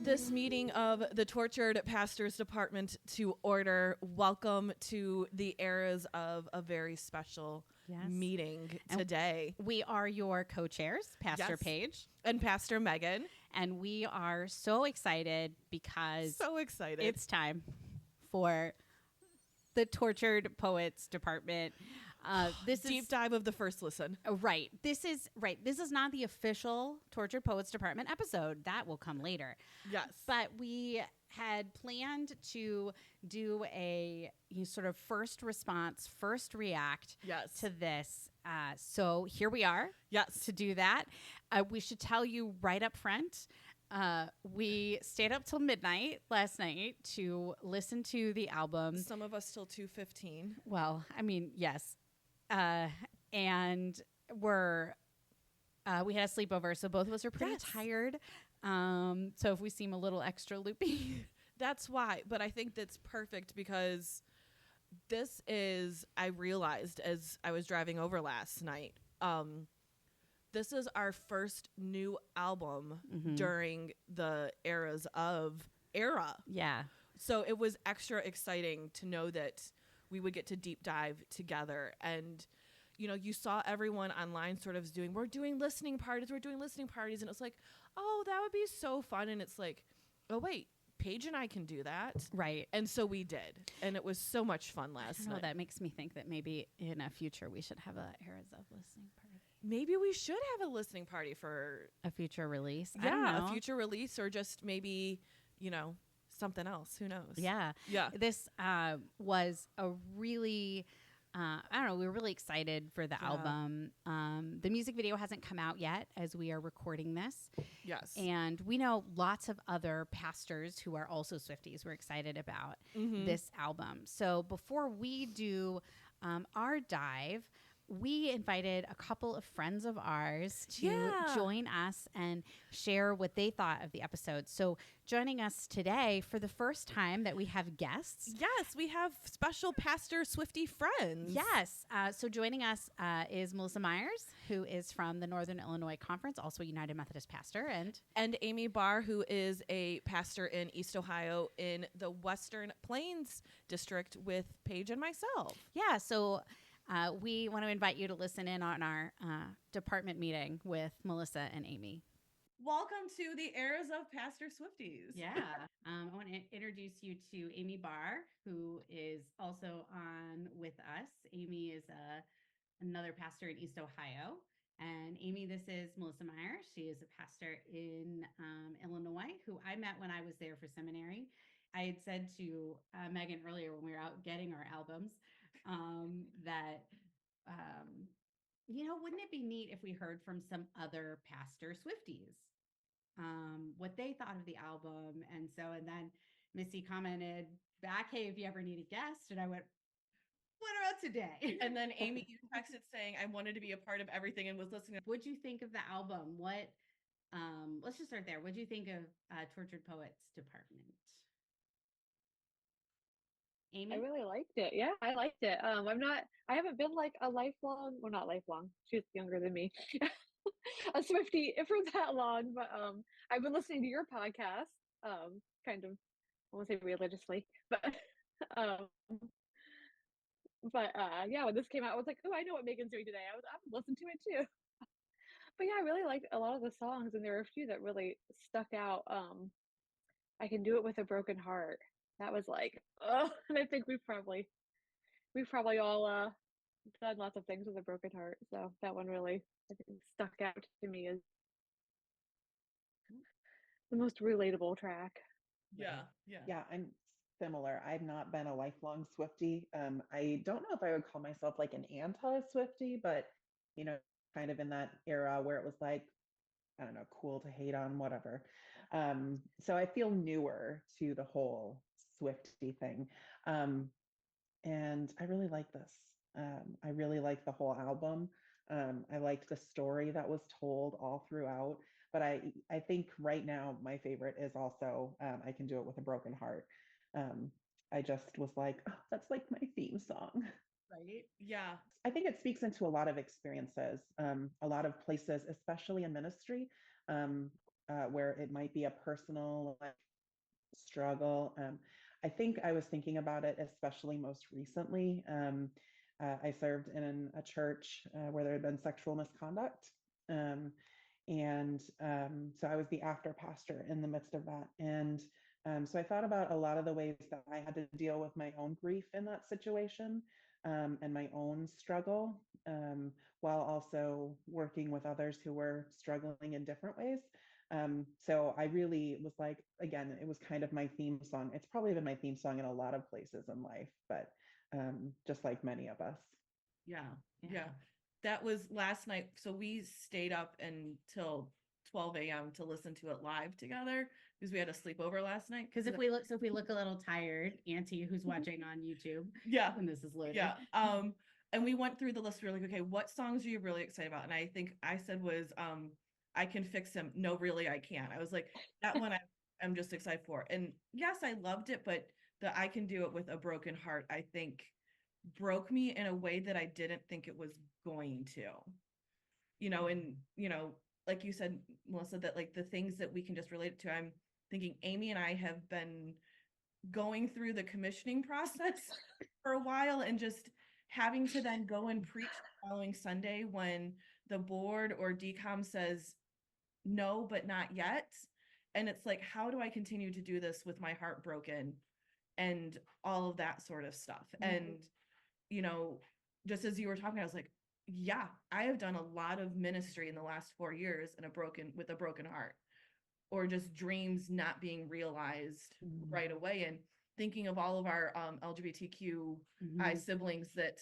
this meeting of the Tortured Pastors Department to order. Welcome to the Eras of a very special meeting today. We are your co-chairs, Pastor Paige and Pastor Megan. And we are so excited because it's time for the Tortured Poets Department. This deep dive of the first listen. Right. This is not the official Tortured Poets Department episode. That will come later. Yes. But we had planned to do a sort of first response, first react to this. So here we are. Yes. To do that. We should tell you right up front. We stayed up till midnight last night to listen to the album. Some of us till 2:15. Well, I mean, yes. And we had a sleepover, so both of us are pretty tired. So if we seem a little extra loopy, that's why. But I think that's perfect because this is, I realized as I was driving over last night, this is our first new album during the era. Yeah. So it was extra exciting to know that we would get to deep dive together. And, you saw everyone online sort of we're doing listening parties. And it was like, oh, that would be so fun. And it's like, oh, wait, Paige and I can do that. Right. And so we did. And it was so much fun last night. That makes me think that maybe in a future we should have a Eras of listening party. Maybe we should have a listening party for a future release. Yeah, I don't know. A future release, or just maybe, something else. Who knows? Yeah. Yeah. This was a really, we were really excited for the album. The music video hasn't come out yet as we are recording this. Yes. And we know lots of other pastors who are also Swifties were excited about this album. So before we do our dive, we invited a couple of friends of ours to join us and share what they thought of the episode. So joining us today for the first time that we have guests. Yes, we have special Pastor Swiftie friends. Yes. So joining us is Melissa Myers, who is from the Northern Illinois Conference, also a United Methodist pastor. And Amy Barr, who is a pastor in East Ohio in the Western Plains District with Paige and myself. Yeah, so we want to invite you to listen in on our department meeting with Melissa and Amy. Welcome to the Eras of Pastor Swifties. Yeah. I want to introduce you to Amy Barr, who is also on with us. Amy is another pastor in East Ohio. And Amy, this is Melissa Myers. She is a pastor in Illinois, who I met when I was there for seminary. I had said to Megan earlier when we were out getting our albums, that, wouldn't it be neat if we heard from some other Pastor Swifties, what they thought of the album? And then Missy commented back, hey, if you ever need a guest. And I went, what about today? And then Amy, you texted saying, I wanted to be a part of everything and was listening. What'd you think of the album? Let's just start there. What'd you think of Tortured Poets Department? Amy? I really liked it. Yeah, I liked it. I haven't been like a lifelong, well, not lifelong. She's younger than me. A Swiftie for that long, but I've been listening to your podcast, kind of, I won't say religiously, but yeah, when this came out, I was like, oh, I know what Megan's doing today. I would listen to it too. But yeah, I really liked a lot of the songs, and there were a few that really stuck out. I Can Do It With a Broken Heart. That was like, oh, and I think we've probably all done lots of things with a broken heart. So that one really, I think, stuck out to me as the most relatable track. Yeah, I'm similar. I've not been a lifelong Swiftie. I don't know if I would call myself like an anti-Swiftie, but kind of in that era where it was like, I don't know, cool to hate on, whatever. So I feel newer to the whole Swiftie thing. And I really like this. I really like the whole album. I liked the story that was told all throughout. But I think right now my favorite is also I Can Do It With a Broken Heart. I just was like, oh, that's like my theme song. Right? Yeah. I think it speaks into a lot of experiences, a lot of places, especially in ministry. where it might be a personal struggle. I think I was thinking about it, especially most recently. I served in a church where there had been sexual misconduct. So I was the after pastor in the midst of that. And so I thought about a lot of the ways that I had to deal with my own grief in that situation, and my own struggle, while also working with others who were struggling in different ways. So I really was like, again, it was kind of my theme song. It's probably been my theme song in a lot of places in life, but just like many of us. Yeah. Yeah. That was last night. So we stayed up until 12 a.m. to listen to it live together because we had a sleepover last night. Because if we look a little tired, Auntie, who's watching on YouTube, Yeah. when this is loaded. Yeah. And we went through the list. We were like, okay, what songs are you really excited about? And I think I said was I Can Fix Him. No, really, I can't. I was like, that one I'm just excited for. And yes, I loved it, but the I Can Do It With a Broken Heart, I think broke me in a way that I didn't think it was going to. And like you said, Melissa, that like the things that we can just relate it to. I'm thinking Amy and I have been going through the commissioning process for a while and just having to then go and preach the following Sunday when the board or DCOM says no, but not yet. And it's like, how do I continue to do this with my heart broken and all of that sort of stuff? Mhm. And, just as you were talking, I was like, yeah, I have done a lot of ministry in the last 4 years with a broken heart, or just dreams not being realized right away. And thinking of all of our LGBTQI siblings that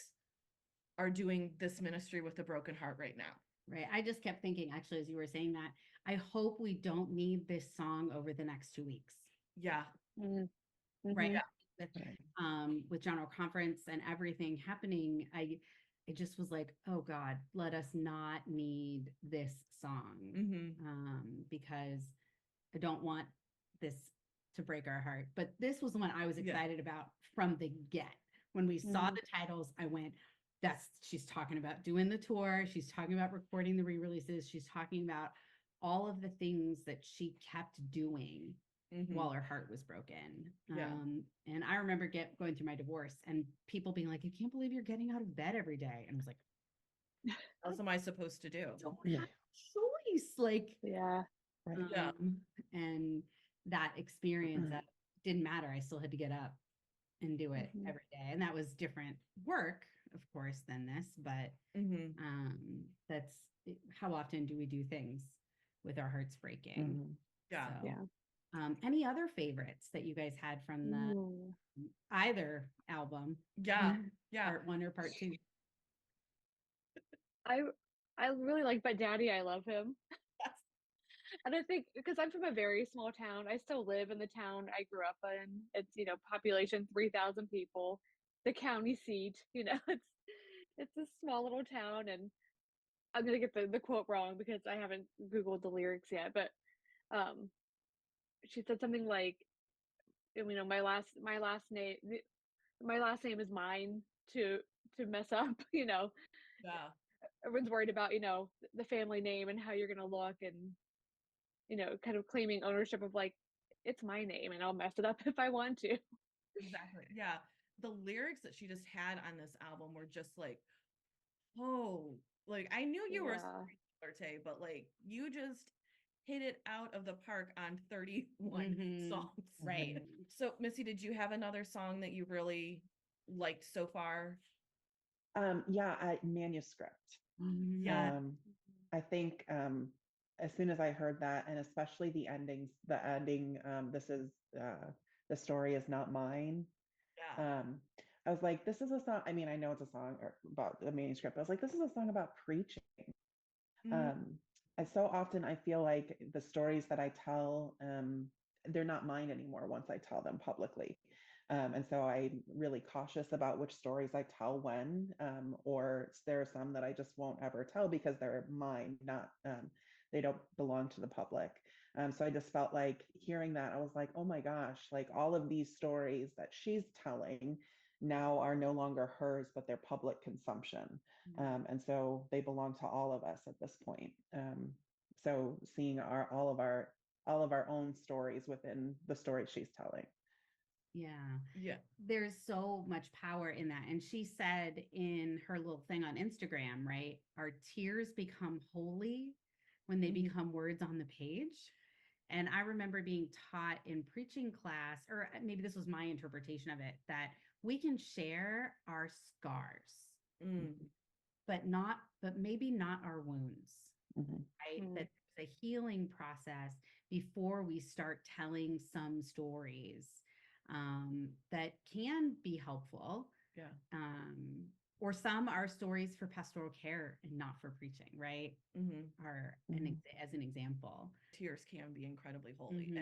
are doing this ministry with a broken heart right now. Right. I just kept thinking, actually, as you were saying that, I hope we don't need this song over the next 2 weeks. Yeah. Mm-hmm. Right. Yeah. With General Conference and everything happening, it just was like, oh God, let us not need this song. Because I don't want this to break our heart. But this was the one I was excited about from the get. When we saw the titles, I went, she's talking about doing the tour. She's talking about recording the re-releases. She's talking about all of the things that she kept doing while her heart was broken. And I remember going through my divorce and people being like, I can't believe you're getting out of bed every day. And I was like, what else am I supposed to do? Don't have a choice. Like, yeah. And that experience didn't matter. I still had to get up and do it every day. And that was different work, of course, than this, but that's how often do we do things with our hearts breaking? Yeah. So, any other favorites that you guys had from the either album? Yeah. Part 1 or part 2? I really like My Daddy, I Love Him. Yes. And I think because I'm from a very small town, I still live in the town I grew up in. It's, population 3,000 people, the county seat, it's a small little town. And I'm going to get the quote wrong because I haven't Googled the lyrics yet, but she said something like, my last name is mine to mess up. Yeah. Everyone's worried about the family name and how you're gonna look, and kind of claiming ownership of like, it's my name and I'll mess it up if I want to. Exactly. Yeah. The lyrics that she just had on this album were just like, oh, like I knew you were flirty, but like you just hit it out of the park on 31 songs. Right. So Missy, did you have another song that you really liked so far? Manuscript. Yeah. I think as soon as I heard that, and especially the ending, this is the story is not mine. Yeah. I was like, this is a song. I mean, I know it's a song about the manuscript. I was like, this is a song about preaching. And so often I feel like the stories that I tell, they're not mine anymore once I tell them publicly. And so I'm really cautious about which stories I tell when, or there are some that I just won't ever tell because they're mine, not, they don't belong to the public. So I just felt like hearing that, I was like, oh my gosh, like all of these stories that she's telling now are no longer hers, but they're public consumption. And so they belong to all of us at this point. So seeing all of our own stories within the story she's telling. Yeah. Yeah. There's so much power in that. And she said in her little thing on Instagram, right? Our tears become holy when they become words on the page. And I remember being taught in preaching class, or maybe this was my interpretation of it, that we can share our scars, but maybe not our wounds, right? That there's a healing process before we start telling some stories that can be helpful. Yeah. Or some are stories for pastoral care and not for preaching, right? Are as an example. Tears can be incredibly holy.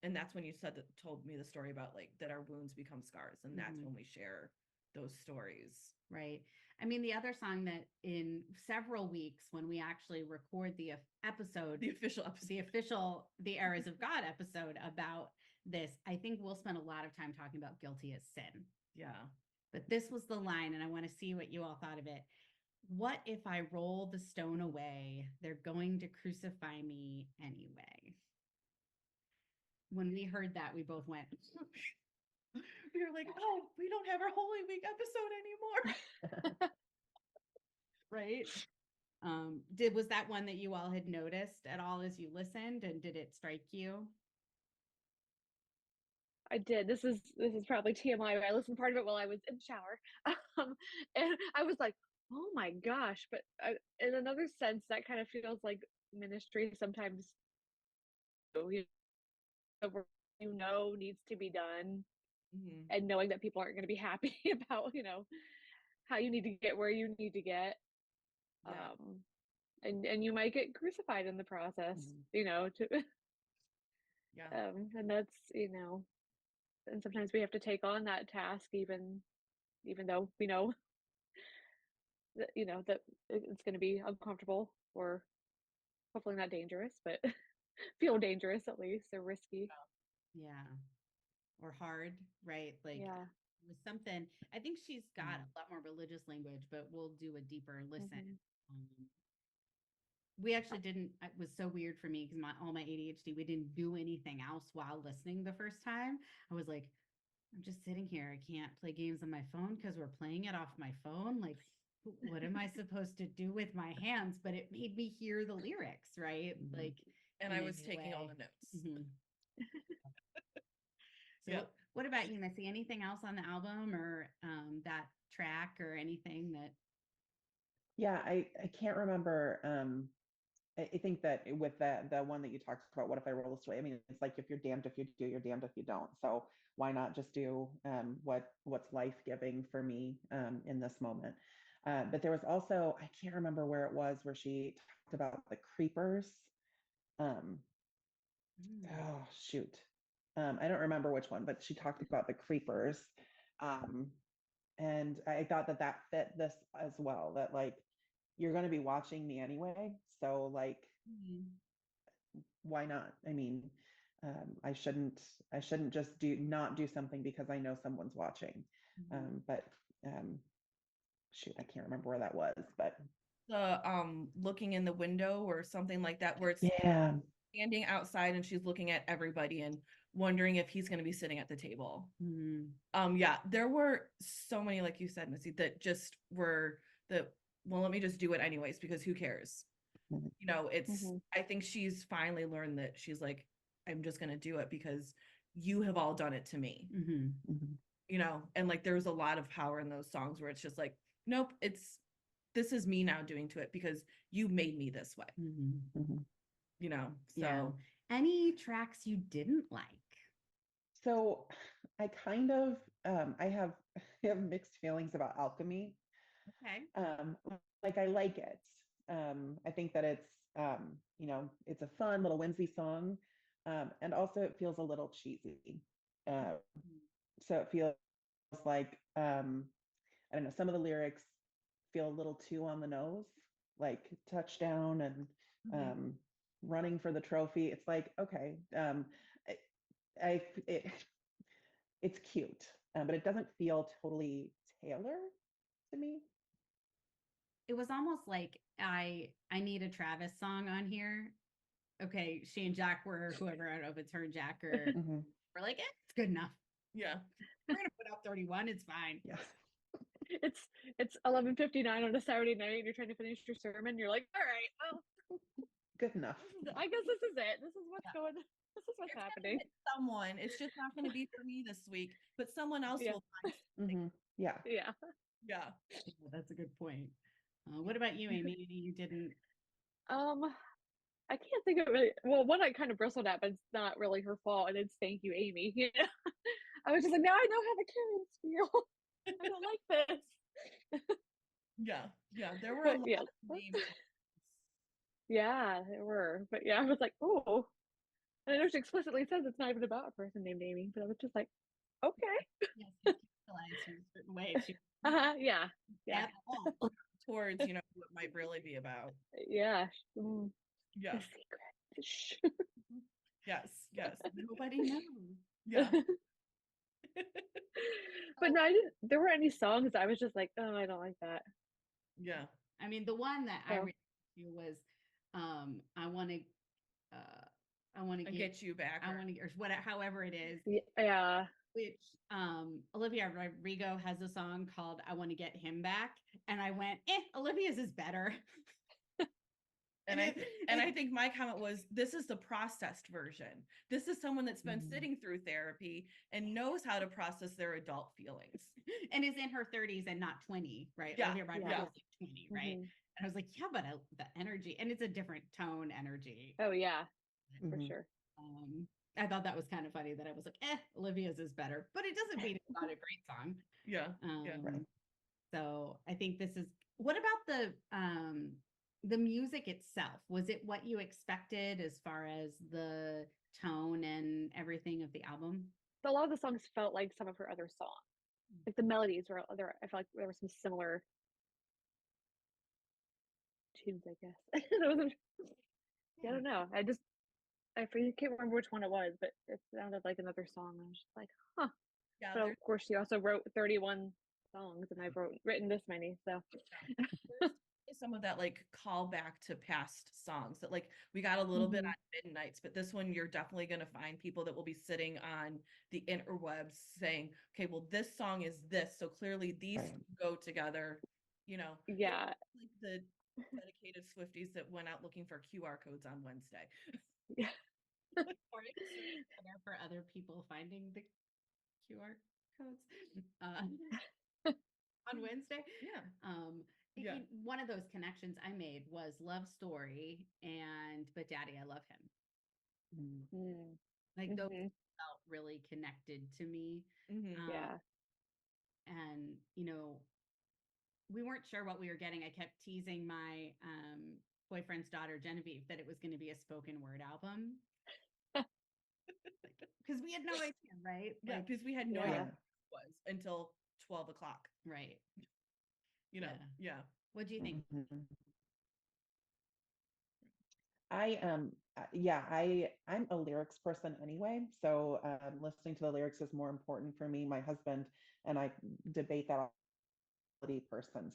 And that's when you told me the story about like that our wounds become scars, and that's when we share those stories. Right. I mean, the other song that in several weeks when we actually record the episode, the official episode, the Errors of God episode about this, I think we'll spend a lot of time talking about guilty as sin. Yeah. But this was the line, and I want to see what you all thought of it. What if I roll the stone away? They're going to crucify me anyway. When we heard that, we both went. We were like, oh, we don't have our Holy Week episode anymore. Right? Was that one that you all had noticed at all as you listened, and did it strike you? I did. This is probably TMI. I listened part of it while I was in the shower, and I was like, "Oh my gosh!" But in another sense, that kind of feels like ministry sometimes. You know, needs to be done, and knowing that people aren't going to be happy about how you need to get where you need to get, and you might get crucified in the process, and that's and sometimes we have to take on that task even though we know that that it's going to be uncomfortable, or hopefully not dangerous, but feel dangerous at least, or risky. Yeah. Or hard, right? Like with something, I think she's got a lot more religious language, but we'll do a deeper listen. We actually didn't, it was so weird for me because all my ADHD, we didn't do anything else while listening the first time. I was like, I'm just sitting here. I can't play games on my phone because we're playing it off my phone. Like, what am I supposed to do with my hands? But it made me hear the lyrics, right? Like, and I was taking all the notes. So what about you, Missy? Anything else on the album or that track or anything that? Yeah, I can't remember. I think that with the one that you talked about, what if I roll this way? I mean, it's like if you're damned if you do, you're damned if you don't. So why not just do what's life-giving for me in this moment? But there was also, I can't remember where it was, where she talked about the creepers. Oh shoot, I don't remember which one, but she talked about the creepers, and I thought that fit this as well. That like you're going to be watching me anyway, so like why not? I mean, I shouldn't just not do something because I know someone's watching. But shoot, I can't remember where that was, but the looking in the window or something like that, where it's standing outside and she's looking at everybody and wondering if he's going to be sitting at the table. Yeah, there were so many, like you said, Missy, that just were well, let me just do it anyways, because who cares? It's I think she's finally learned that she's like, I'm just going to do it because you have all done it to me. And like there's a lot of power in those songs where it's just like, nope, this is me now doing to it because you made me this way. So any tracks you didn't like? So I kind of I have mixed feelings about Alchemy. Like I like it. I think that it's it's a fun little whimsy song, and also it feels a little cheesy. So it feels like I don't know, some of the lyrics feel a little too on the nose, like touchdown and running for the trophy. It's like, okay, it's cute, but it doesn't feel totally tailored to me. it was almost like I need a Travis song on here. Okay, she and Jack were whoever, I don't know if it's her and Jack or we're like, it's good enough. Yeah. We're gonna put out 31, it's fine. Yeah. It's 11:59 on a Saturday night and you're trying to finish your sermon. You're like, all right, well, Good enough. I guess this is it. This is what's going. This is what's It's gonna happening. hit someone. It's just not going to be for me this week, but someone else Yeah. will find something. Yeah. Yeah. Yeah. That's a good point. What about you, Amy? You didn't. I can't think of it. Well, one I kind of bristled at, but it's not really her fault, and it's thank you, Amy. You know? I was just like, now I know how the Karens feel. I don't like this. Yeah. Yeah. There were a But lot yeah. of names. Yeah, there were. But yeah, I was like, oh. And I know she explicitly says it's not even about a person named Amy, but I was just like, okay. Yes, you capitalize her a certain way. She Yeah. Yeah. At all towards, you know, what might really be about. Yeah. Mm, Yeah. the secret. Shh. Yes. Yes. nobody knows. Yeah. But no, I didn't. There weren't any songs that I was just like, oh, I don't like that. Yeah. I mean, the one that I So- really was, I want to, I want to Get you back. I want to, or whatever, however it is. Yeah. Which Olivia Rodrigo has a song called "I Want to Get Him Back," and I went, Olivia's is better. And I think my comment was, this is the processed version. This is someone that's been sitting through therapy and knows how to process their adult feelings. And is in her 30s and not 20, right? Yeah, Olivia Rodrigo yeah. is like 20, right? And I was like, yeah, but the energy, and it's a different tone energy. Oh yeah, for sure. I thought that was kind of funny that I was like, Olivia's is better, but it doesn't mean it's not a great song. Yeah. Yeah. Right. So I think this is, what about the music itself? Was it what you expected as far as the tone and everything of the album? So a lot of the songs felt like some of her other songs. Like the melodies were other. I felt like there were some similar tunes, I guess. It wasn't, I don't know. I can't remember which one it was, but it sounded like another song. I was just like, huh. Yeah. But of course, she also wrote 31 songs, and I've written this many. So some of that like call back to past songs that like we got a little bit on Midnights, but this one you're definitely going to find people that will be sitting on the interwebs saying, okay, well, this song is this, so clearly these go together, you know. yeah. Like the dedicated Swifties that went out looking for QR codes on Wednesday. Yeah. Or there for other people finding the QR codes on Wednesday. Yeah. One of those connections I made was Love Story and But Daddy, I Love Him. Like those felt really connected to me. Yeah. And you know, we weren't sure what we were getting. I kept teasing my boyfriend's daughter Genevieve that it was going to be a spoken word album. Because we had no idea, right? Yeah, because we had no idea what it was until 12 o'clock. Right. You know, yeah. What do you think? I'm a lyrics person anyway, so listening to the lyrics is more important for me. My husband and I debate that person.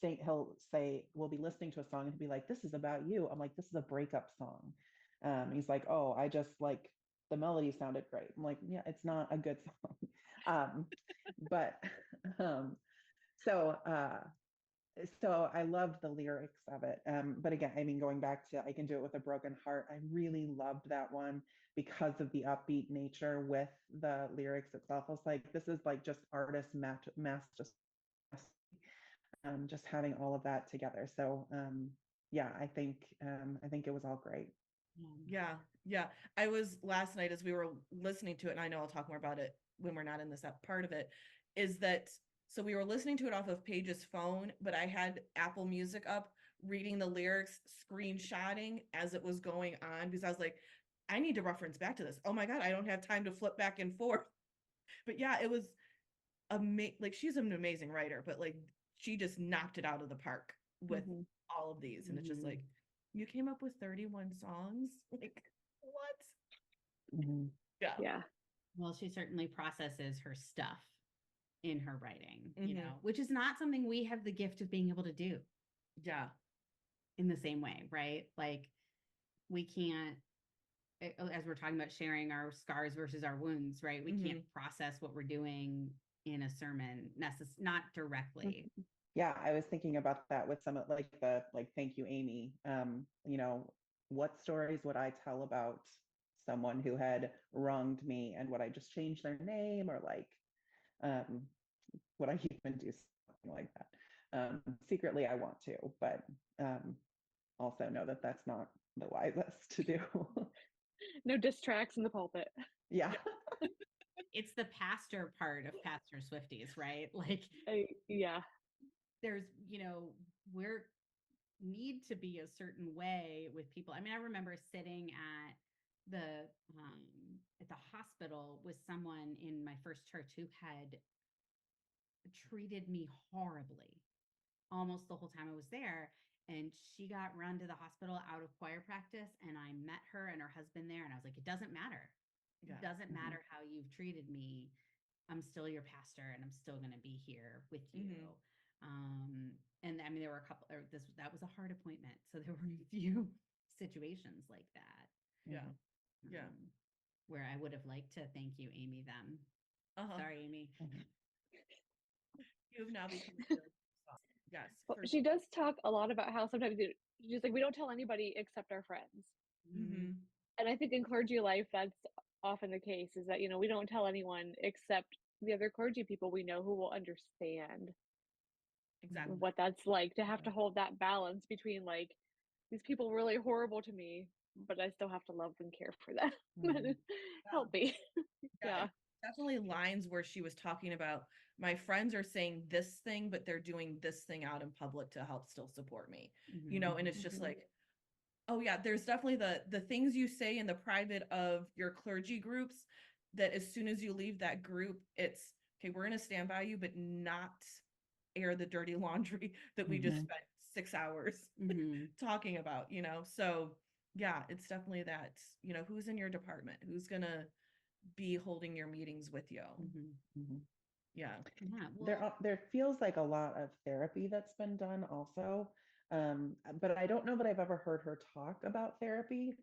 He'll say, we'll be listening to a song and he'll be like, this is about you. I'm like, this is a breakup song. He's like, oh, I just like the melody sounded great. I'm like, yeah, it's not a good song. So I loved the lyrics of it. But again, I mean, going back to I Can Do It With a Broken Heart, I really loved that one because of the upbeat nature with the lyrics itself. I was like, this is like just artist master, just having all of that together. So yeah, I think it was all great. Yeah. Yeah. I was last night as we were listening to it, and I know I'll talk more about it when we're not in this part of it, is that so we were listening to it off of Paige's phone, but I had Apple Music up reading the lyrics, screenshotting as it was going on, because I was like, I need to reference back to this. Oh my God, I don't have time to flip back and forth. But yeah, it was like she's an amazing writer, but like she just knocked it out of the park with all of these. And it's just like, you came up with 31 songs? Like, what? Yeah. Well, she certainly processes her stuff in her writing, you know, which is not something we have the gift of being able to do. Yeah. In the same way, right? Like we can't, as we're talking about sharing our scars versus our wounds, right? We can't process what we're doing in a sermon, not directly. Yeah, I was thinking about that with some of thank you, Amy. You know, what stories would I tell about someone who had wronged me, and would I just change their name, or um, would I even do something like that? Secretly, I want to, but also know that that's not the wisest to do. No diss tracks in the pulpit. Yeah. It's the pastor part of Pastor Swifties, right? Like, yeah. There's, you know, we're need to be a certain way with people. I mean, I remember sitting at the hospital with someone in my first church who had treated me horribly almost the whole time I was there. And she got run to the hospital out of choir practice. And I met her and her husband there. And I was like, it doesn't matter. It doesn't matter how you've treated me. I'm still your pastor and I'm still going to be here with you. And I mean, there were a couple, that was a hard appointment. So there were a few situations like that. Yeah. Yeah. Where I would have liked to thank you, Amy, them. Sorry, Amy. You've now become a good song. Yes. Well, she does talk a lot about how sometimes she's like, we don't tell anybody except our friends. And I think in clergy life, that's often the case, is that, you know, we don't tell anyone except the other clergy people we know who will understand exactly what that's like, to have to hold that balance between like, these people are really horrible to me, but I still have to love and care for them. Help me. Yeah. Definitely lines where she was talking about, my friends are saying this thing, but they're doing this thing out in public to help still support me, you know, and it's just like, oh yeah, there's definitely the things you say in the private of your clergy groups that as soon as you leave that group, it's okay, we're going to stand by you, but not air the dirty laundry that we just spent 6 hours talking about, you know? So yeah, it's definitely that, you know, who's in your department, who's going to be holding your meetings with you. Yeah. Well, There feels like a lot of therapy that's been done also. But I don't know that I've ever heard her talk about therapy.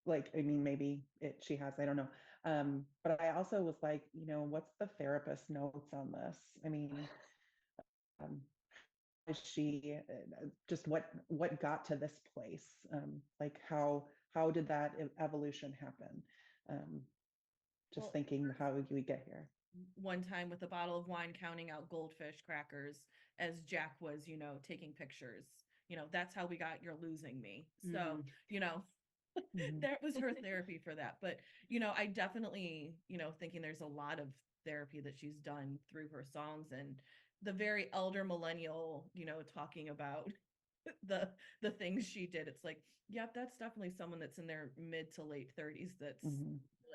Like, I mean, maybe she has, I don't know. But I also was like, you know, what's the therapist notes on this? I mean, is she just what got to this place? Like how did that evolution happen? Just thinking how did we get here? One time with a bottle of wine, counting out goldfish crackers as Jack was, you know, taking pictures. You know, that's how we got You're Losing Me. So, you know, that was her therapy for that. But, you know, I definitely, you know, thinking there's a lot of therapy that she's done through her songs, and the very elder millennial, you know, talking about the things she did. It's like, yep, that's definitely someone that's in their mid to late 30s that's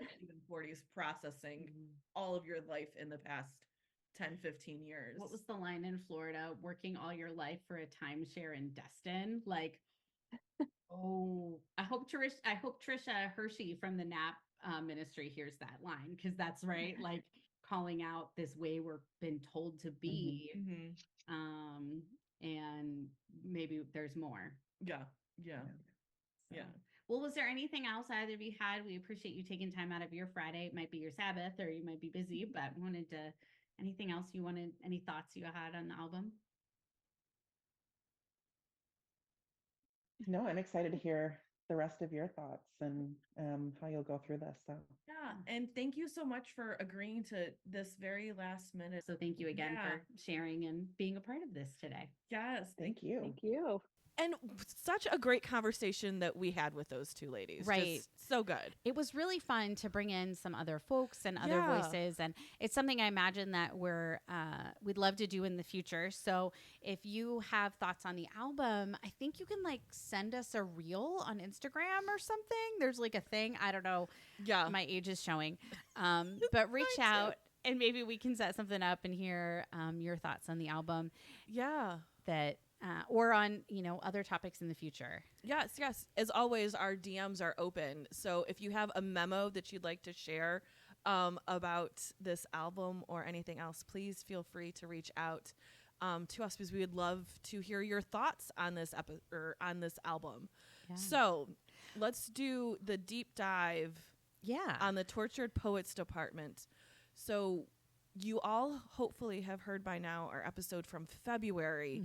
like even 40s processing all of your life in the past 10-15 years. What was the line in Florida? Working all your life for a timeshare in Destin. Like, oh, I hope Trisha Hershey from the NAP ministry hears that line, because that's right. Like calling out this way we're been told to be. And maybe there's more. Yeah. So. Well, was there anything else either of you had? We appreciate you taking time out of your Friday. It might be your Sabbath or you might be busy, but anything else you wanted, any thoughts you had on the album? No, I'm excited to hear the rest of your thoughts and how you'll go through this. So yeah, and thank you so much for agreeing to this very last minute. So thank you again for sharing and being a part of this today. Yes, thank you. Thank you. And such a great conversation that we had with those two ladies. Right. Just so good. It was really fun to bring in some other folks and other voices. And it's something I imagine that we'd love to do in the future. So if you have thoughts on the album, I think you can like send us a reel on Instagram or something. There's like a thing. I don't know. Yeah. My age is showing. But reach out and maybe we can set something up and hear your thoughts on the album. Yeah. Or on, you know, other topics in the future. Yes. As always, our DMs are open. So if you have a memo that you'd like to share about this album or anything else, please feel free to reach out to us, because we would love to hear your thoughts on this on this album. Yeah. So let's do the deep dive Yeah. on the Tortured Poets department. So you all hopefully have heard by now our episode from February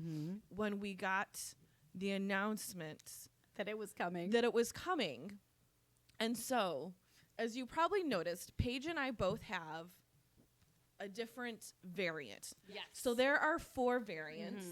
when we got the announcement That it was coming. And so, as you probably noticed, Paige and I both have a different variant. Yes. So there are 4 variants.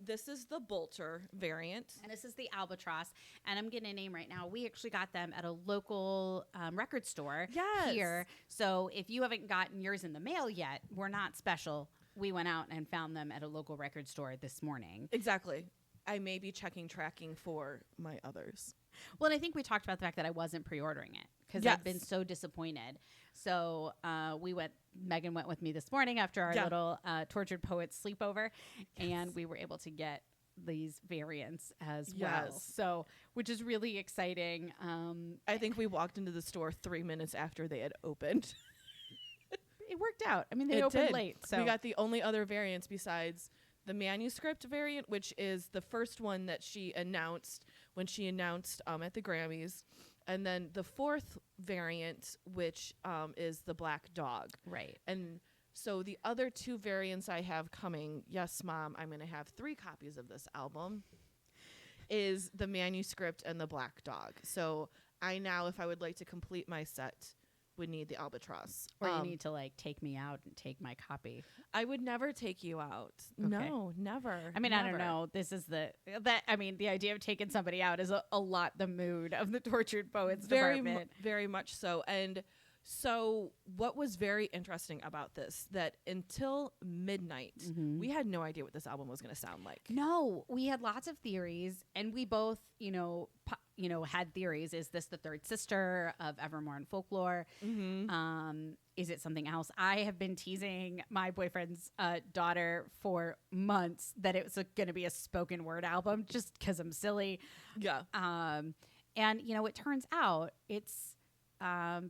This is the Bolter variant. And this is the Albatross. And I'm getting a name right now. We actually got them at a local record store here. So if you haven't gotten yours in the mail yet, we're not special. We went out and found them at a local record store this morning. Exactly. I may be tracking for my others. Well, and I think we talked about the fact that I wasn't pre-ordering it because I've been so disappointed. So Megan went with me this morning after our little Tortured Poets sleepover, and we were able to get these variants as well. So, which is really exciting. I think we walked into the store 3 minutes after they had opened. It worked out. I mean, they opened late. So we got the only other variants besides the manuscript variant, which is the first one that she announced when she announced at the Grammys. And then the 4th variant, which is the Black Dog. Right. And so the other 2 variants I have coming, yes, Mom, I'm going to have 3 copies of this album, is the manuscript and the Black Dog. So I now, if I would like to complete my set, would need the Albatross. Or you need to like take me out and take my copy. I would never take you out. Okay. No, never. I mean, never. I don't know. This is the idea of taking somebody out is a lot the mood of the Tortured Poets department. Very much so. And so what was very interesting about this, that until midnight, we had no idea what this album was going to sound like. No, we had lots of theories, and we both, had theories. Is this the third sister of Evermore and Folklore? Is it something else? I have been teasing my boyfriend's daughter for months that it was going to be a spoken word album just because I'm silly. Yeah. And, it turns out it's a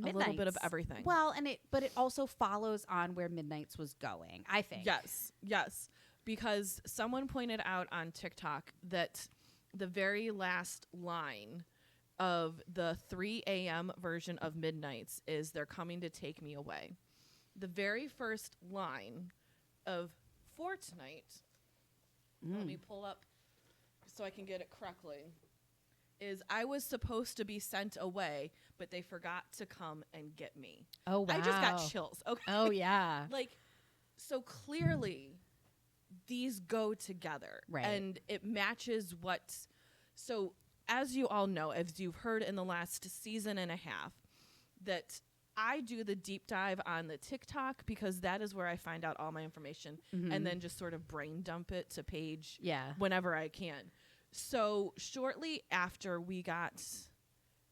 little bit of everything. Well, but it also follows on where Midnight's was going, I think. Yes. Because someone pointed out on TikTok that the very last line of the 3 a.m. version of Midnight's is "They're coming to take me away." The very first line of Fortnite, let me pull up so I can get it correctly, is "I was supposed to be sent away, but they forgot to come and get me." Oh, wow. I just got chills. Okay. Oh, yeah. So clearly these go together. Right. And it matches so as you all know, as you've heard in the last season and a half, that I do the deep dive on the TikTok because that is where I find out all my information and then just sort of brain dump it to Paige whenever I can. So shortly after we got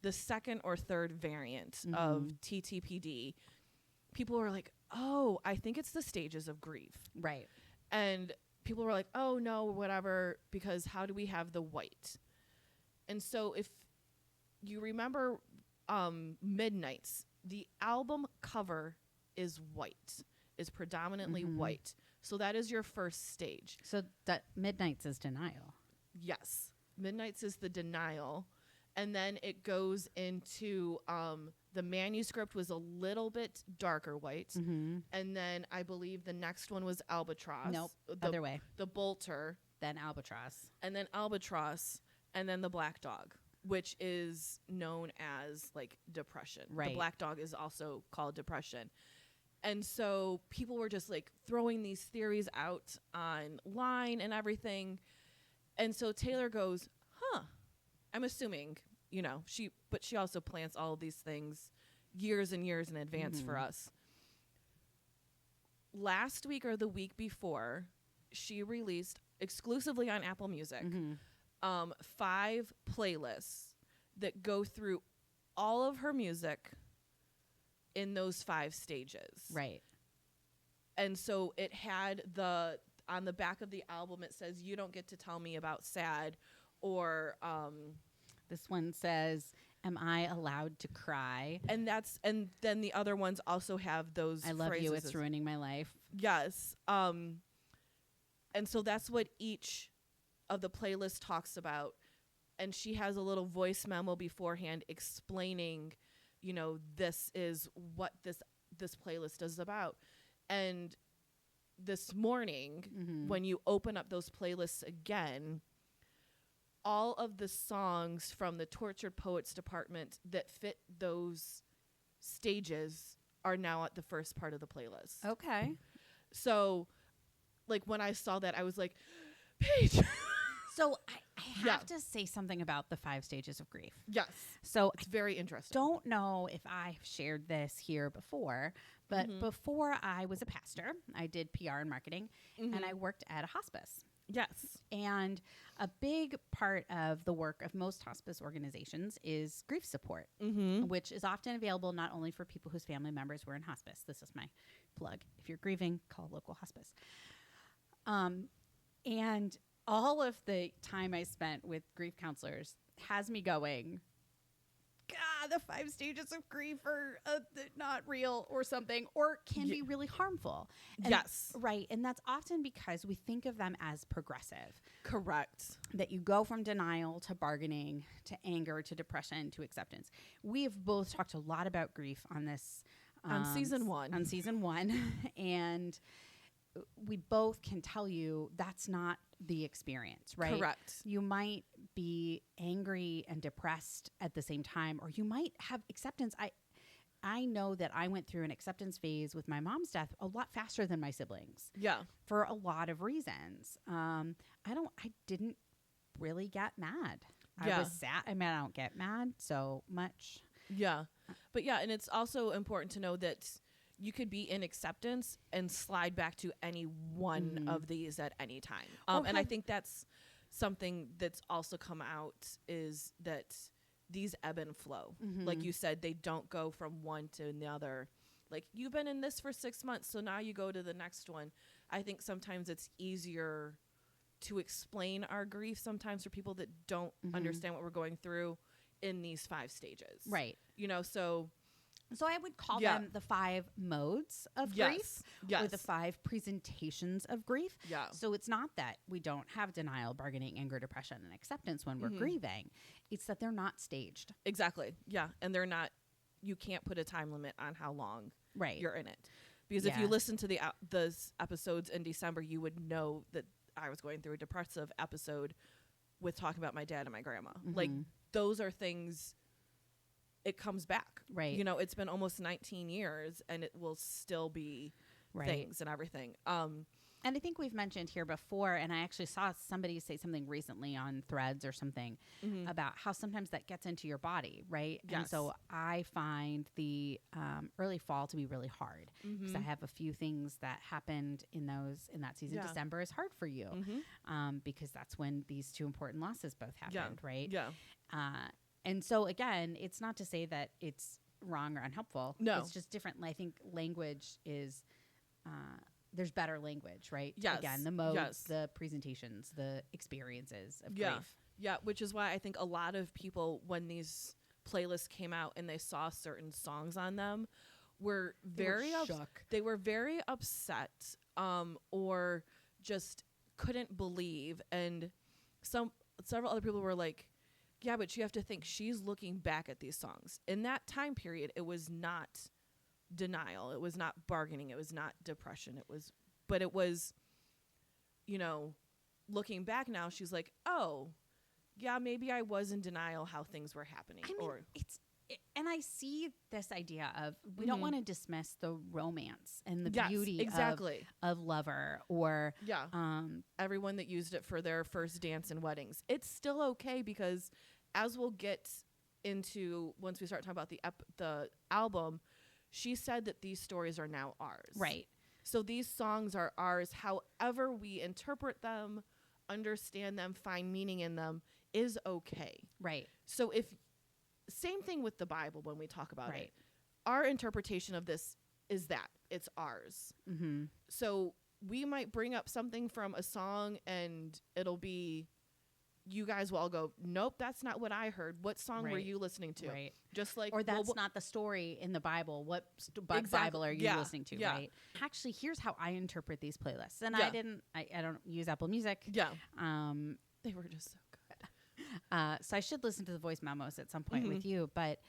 the 2nd or 3rd variant of TTPD, people were like, "Oh, I think it's the stages of grief." Right. And people were like, "Oh, no, whatever, because how do we have the white?" And so if you remember Midnight's, the album cover is white, is predominantly white. So that is your first stage. So that Midnight's is Denial. Yes. Midnight's is the Denial. And then it goes into the manuscript was a little bit darker white. And then I believe the next one was Albatross. Nope. Other way. The Bolter. Then Albatross. And then Albatross. And then the Black Dog, which is known as like depression. Right. The Black Dog is also called depression. And so people were just like throwing these theories out online and everything. And so Taylor goes, I'm assuming, but she also plants all of these things years and years in advance for us. Last week or the week before, she released exclusively on Apple Music 5 playlists that go through all of her music in those 5 stages. Right. And so it had on the back of the album, it says, "You don't get to tell me about sad," or this one says, Am I allowed to cry? And then the other ones also have those I love phrases you. It's ruining my life. Yes. And so that's what each of the playlists talks about. And she has a little voice memo beforehand explaining, this is what this playlist is about. And this morning, when you open up those playlists again, all of the songs from the Tortured Poets department that fit those stages are now at the first part of the playlist. Okay. So, like, when I saw that, I was like, Paige. So I have to say something about the 5 stages of grief. Yes. So it's very interesting. Don't know if I've shared this here before, but before I was a pastor, I did PR and marketing, and I worked at a hospice. Yes. And a big part of the work of most hospice organizations is grief support, which is often available not only for people whose family members were in hospice. This is my plug. If you're grieving, call local hospice. And all of the time I spent with grief counselors has me going, God, the 5 stages of grief are not real or something, or can be really harmful. And yes. Right. And that's often because we think of them as progressive. Correct. That you go from denial to bargaining to anger to depression to acceptance. We have both talked a lot about grief on this. On season 1. On season 1. And we both can tell you that's not the experience, right? Correct. You might be angry and depressed at the same time, or you might have acceptance. I know that I went through an acceptance phase with my mom's death a lot faster than my siblings. Yeah. For a lot of reasons. I didn't really get mad. Yeah. I was sad. I mean, I don't get mad so much. Yeah. But yeah, and it's also important to know that you could be in acceptance and slide back to any one of these at any time. And I think that's something that's also come out is that these ebb and flow. Like you said, they don't go from one to the other. Like, you've been in this for 6 months, so now you go to the next one. I think sometimes it's easier to explain our grief sometimes for people that don't understand what we're going through in these 5 stages. Right. So I would call them the 5 modes of grief, or the 5 presentations of grief. Yeah. So it's not that we don't have denial, bargaining, anger, depression, and acceptance when we're grieving. It's that they're not staged. Exactly. Yeah. And they're not, you can't put a time limit on how long you're in it. Because if you listen to those episodes in December, you would know that I was going through a depressive episode with talking about my dad and my grandma. Like, those are things, it comes back. Right. It's been almost 19 years and it will still be things and everything. And I think we've mentioned here before, and I actually saw somebody say something recently on Threads or something about how sometimes that gets into your body, right? Yes. And so I find the early fall to be really hard because I have a few things that happened in that season. Yeah. December is hard for you because that's when these 2 important losses both happened, right? Yeah. And so, again, it's not to say that it's wrong or unhelpful. No. It's just different. I think language is, there's better language, right? Yes. Again, the modes, the presentations, the experiences of grief. Yeah, which is why I think a lot of people, when these playlists came out and they saw certain songs on them, were very shook. They were very upset or just couldn't believe. And several other people were like, yeah, but you have to think she's looking back at these songs. In that time period, it was not denial. It was not bargaining. It was not depression. It was looking back now, she's like, oh, yeah, maybe I was in denial how things were happening. I mean, and I see this idea of we don't want to dismiss the romance and the beauty of Lover or everyone that used it for their first dance and weddings. It's still okay because as we'll get into once we start talking about the album, she said that these stories are now ours. Right. So these songs are ours. However we interpret them, understand them, find meaning in them is okay. Right. So same thing with the Bible when we talk about it. Our interpretation of this is that it's ours. So we might bring up something from a song and it'll be you guys will all go, nope, that's not what I heard. What song were Right. you listening to? Right. Just like, Or that's not the story in the Bible. What Exactly. Bible are you Yeah. listening to? Yeah. Right. Actually, here's how I interpret these playlists. And Yeah. I don't use Apple Music. yeah, Um, they were just so good. so I should listen to the voice memos at some point Mhm. with you. But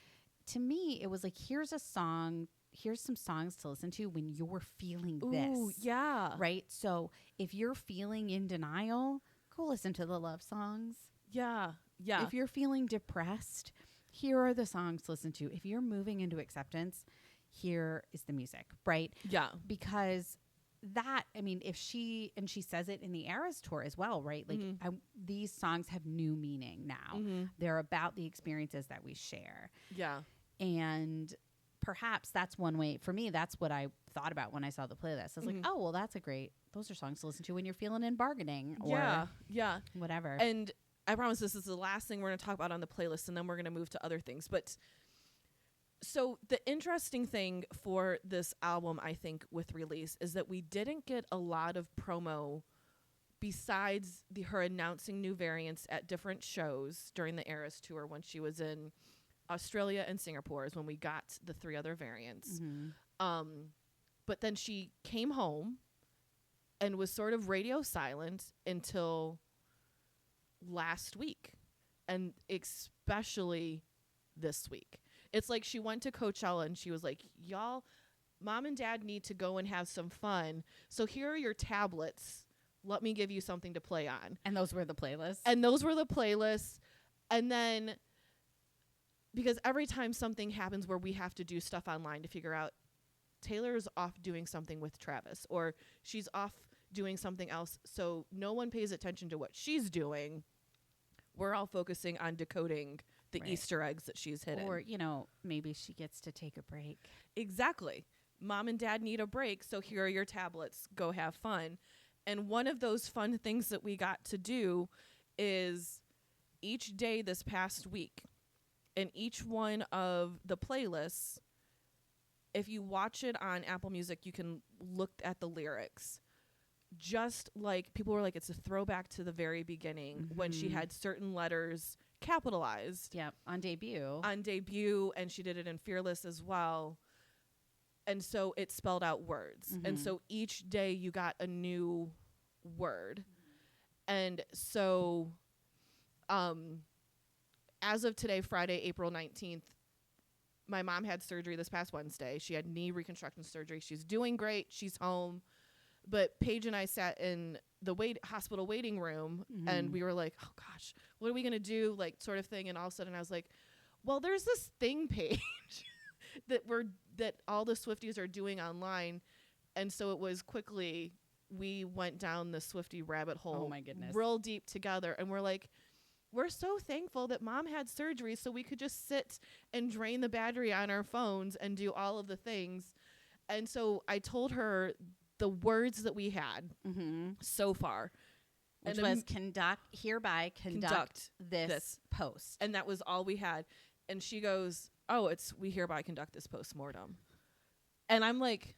to me, it was like, here's some songs to listen to when you're feeling Ooh, this. yeah. Right. So if you're feeling in denial, go listen to the love songs. Yeah. Yeah. If you're feeling depressed, here are the songs to listen to. If you're moving into acceptance, here is the music, right? yeah. Because that, I mean, if she says it in the Eras tour as well, right? Like Mhm. these songs have new meaning now. Mhm. They're about the experiences that we share. Yeah. And perhaps that's one way. For me, that's what I thought about when I saw the playlist. I was like, Mhm. oh, well, those are songs to listen to when you're feeling in bargaining or Yeah. Yeah. whatever. And I promise this is the last thing we're going to talk about on the playlist, and then we're going to move to other things. But so the interesting thing for this album, I think, with release is that we didn't get a lot of promo besides her announcing new variants at different shows during the Eras tour when she was in Australia and Singapore is when we got the 3 other variants. Mhm. But then she came home and was sort of radio silent until last week, and especially this week. It's like she went to Coachella and she was like, y'all, mom and dad need to go and have some fun. So here are your tablets. Let me give you something to play on. And those were the playlists. And those were the playlists. And then, because every time something happens where we have to do stuff online to figure out, Taylor's off doing something with Travis, or she's off doing something else, so no one pays attention to what she's doing. We're all focusing on decoding the Right. Easter eggs that she's hidden. Or, maybe she gets to take a break. Exactly. Mom and dad need a break, so here are your tablets. Go have fun. And one of those fun things that we got to do is each day this past week, in each one of the playlists, if you watch it on Apple Music, you can look at the lyrics. Just like people were like, it's a throwback to the very beginning when she Mhm. had certain letters capitalized Yep, on debut. on debut, and she did it in Fearless as well. And so it spelled out words. And Mhm. so each day you got a new word. And so as of today, Friday, April 19th, my mom had surgery this past Wednesday. She had knee reconstruction surgery. She's doing great. She's home. But Paige and I sat in the hospital waiting room, and we were like, oh gosh, what are we going to do? Like, sort of thing. And all of a sudden I was like, well, there's this thing page that all the Swifties are doing online. And so it was quickly, we went down the Swiftie rabbit hole. Oh my goodness. Real deep together. And we're like, we're so thankful that mom had surgery so we could just sit and drain the battery on our phones and do all of the things. And so I told her the words that we had so far. Which and was hereby conduct this post. And that was all we had. And she goes, oh, we hereby conduct this postmortem. And I'm like,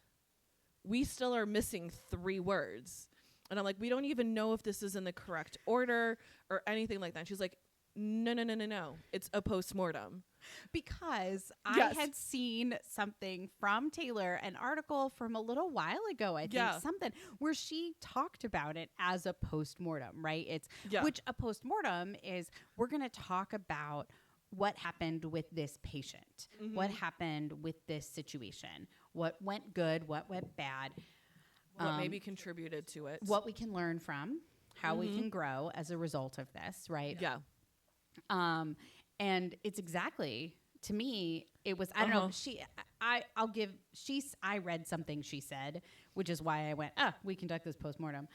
we still are missing 3 words. And I'm like, we don't even know if this is in the correct order or anything like that. She's like, no. It's a postmortem. Because Yes. I had seen something from Taylor, an article from a little while ago, I think, Yeah. something where she talked about it as a postmortem, right? Yeah. Which a postmortem is, we're going to talk about what happened with this patient, what happened with this situation, what went good, what went bad, What maybe contributed to it. what we can learn from, how we can grow as a result of this, right? Yeah. And it's exactly, to me, it was, I don't know, I read something she said, which is why I went, we conduct this postmortem.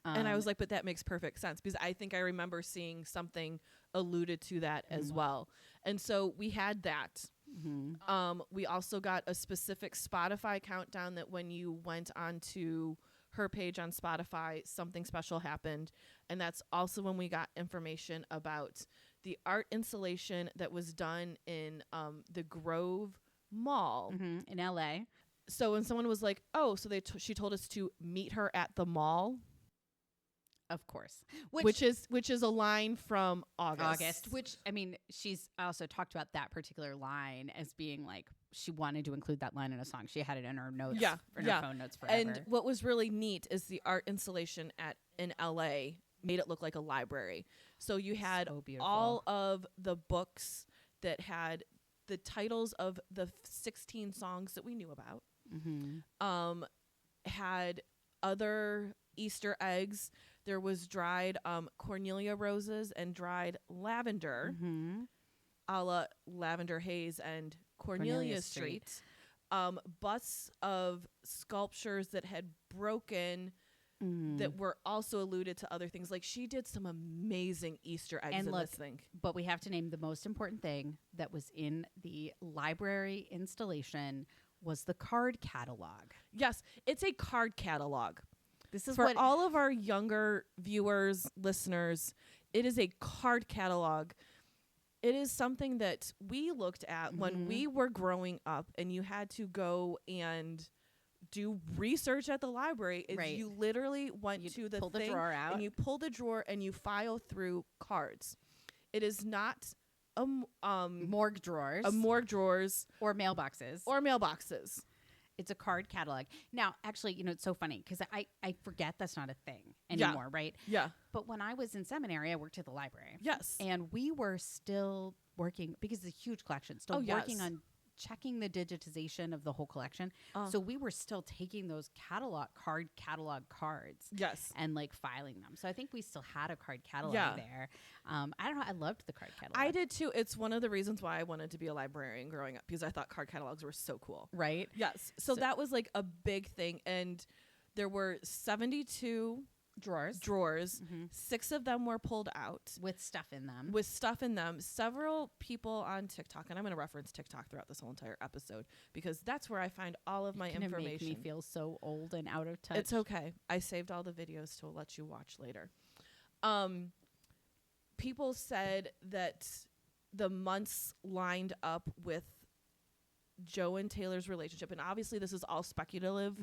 And I was like, but that makes perfect sense, because I think I remember seeing something alluded to that as well. And so we had that. We also got a specific Spotify countdown that when you went onto her page on Spotify, something special happened. And that's also when we got information about the art installation that was done in the Grove Mall. in LA. So when someone was like, oh, so she told us to meet her at the mall. Of course. which is a line from August. Which, I mean, she's also talked about that particular line as being like, she wanted to include that line in a song. She had it in her notes, in her phone notes forever. And what was really neat is the art installation in LA made it look like a library. So you had all of the books that had the titles of the 16 songs that we knew about. Had other Easter eggs. There was dried Cornelia roses and dried lavender, a la Lavender Haze and Cornelia Street. Busts of sculptures that had broken that were also alluded to other things. Like, she did some amazing Easter eggs in this thing. But we have to name the most important thing that was in the library installation was the card catalog. Yes, it's a card catalog. This is for all of our younger viewers, listeners, it is a card catalog. It is something that we looked at when we were growing up, and you had to go and do research at the library. You literally went to the pull thing, the drawer out, and you pull the drawer and you file through cards. It is not morgue drawers, or mailboxes. It's a card catalog. Now, actually, it's so funny because I forget that's not a thing anymore, right? Yeah. But when I was in seminary, I worked at the library. Yes. And we were still working, because it's a huge collection, working on checking the digitization of the whole collection. So we were still taking those catalog cards. Yes. And like filing them. So I think we still had a card catalog there. I don't know. I loved the card catalog. I did too. It's one of the reasons why I wanted to be a librarian growing up, because I thought card catalogs were so cool. Right? Yes. So that was like a big thing. And there were 72 drawers. 6 of them were pulled out with stuff in them. Several people on TikTok, and I'm going to reference TikTok throughout this whole entire episode, because that's where I find all of my information. Make me feel so old and out of touch. It's okay. I saved all the videos to let you watch later. People said that the months lined up with Joe and Taylor's relationship, and obviously this is all speculative.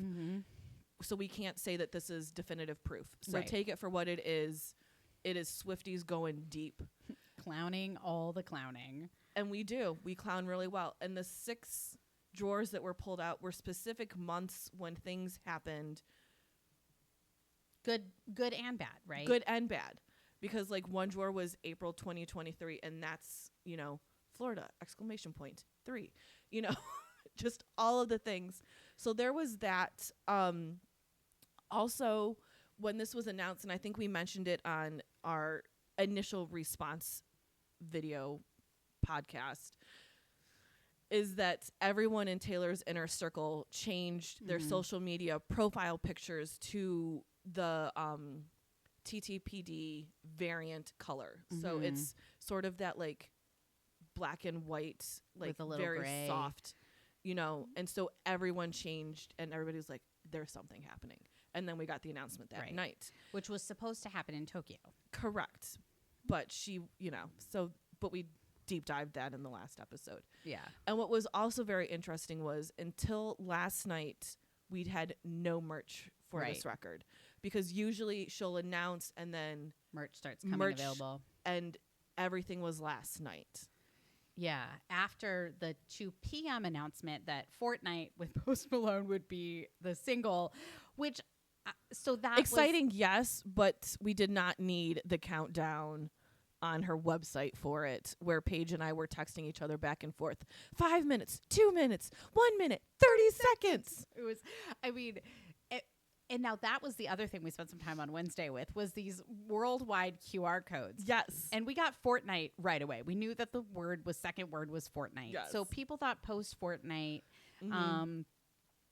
So we can't say that this is definitive proof. So take it for what it is. It is Swifties going deep. Clowning all the clowning. And we do. We clown really well. And the 6 drawers that were pulled out were specific months when things happened. Good and bad, right? Good and bad. Because like one drawer was April 2023, and that's, Florida, ! 3, just all of the things. So there was that. Also, when this was announced, and I think we mentioned it on our initial response video podcast, is that everyone in Taylor's inner circle changed their social media profile pictures to the TTPD variant color. So it's sort of that like black and white, like with a little very gray. Soft, and so everyone changed, and everybody was like, there's something happening. And then we got the announcement that night, which was supposed to happen in Tokyo. Correct. But but we deep dived that in the last episode. Yeah. And what was also very interesting was, until last night, we'd had no merch for this record, because usually she'll announce and then merch starts coming available, and everything was last night. Yeah, after the 2 p.m. announcement that Fortnite with Post Malone would be the single, which that exciting, yes, but we did not need the countdown on her website for it, where Paige and I were texting each other back and forth. 5 minutes, 2 minutes, 1 minute, 30 seconds. It was, and now that was the other thing we spent some time on Wednesday with, was these worldwide QR codes. Yes. And we got Fortnite right away. We knew that the second word was Fortnite. Yes. So people thought post Fortnite.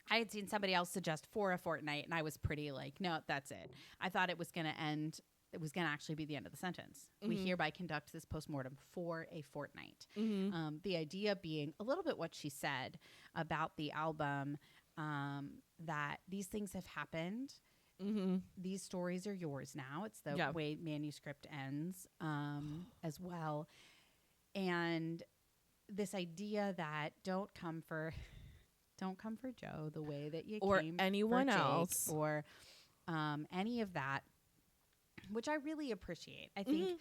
I had seen somebody else suggest for a fortnight, and I was pretty like, no, that's it. I thought it was going to end. It was going to actually be the end of the sentence. We hereby conduct this postmortem for a fortnight. The idea being a little bit what she said about the album, that these things have happened. These stories are yours now. It's the way manuscript ends as well. And this idea that don't come for Joe the way that you or came anyone for Jake, else, or any of that. which I really appreciate. I think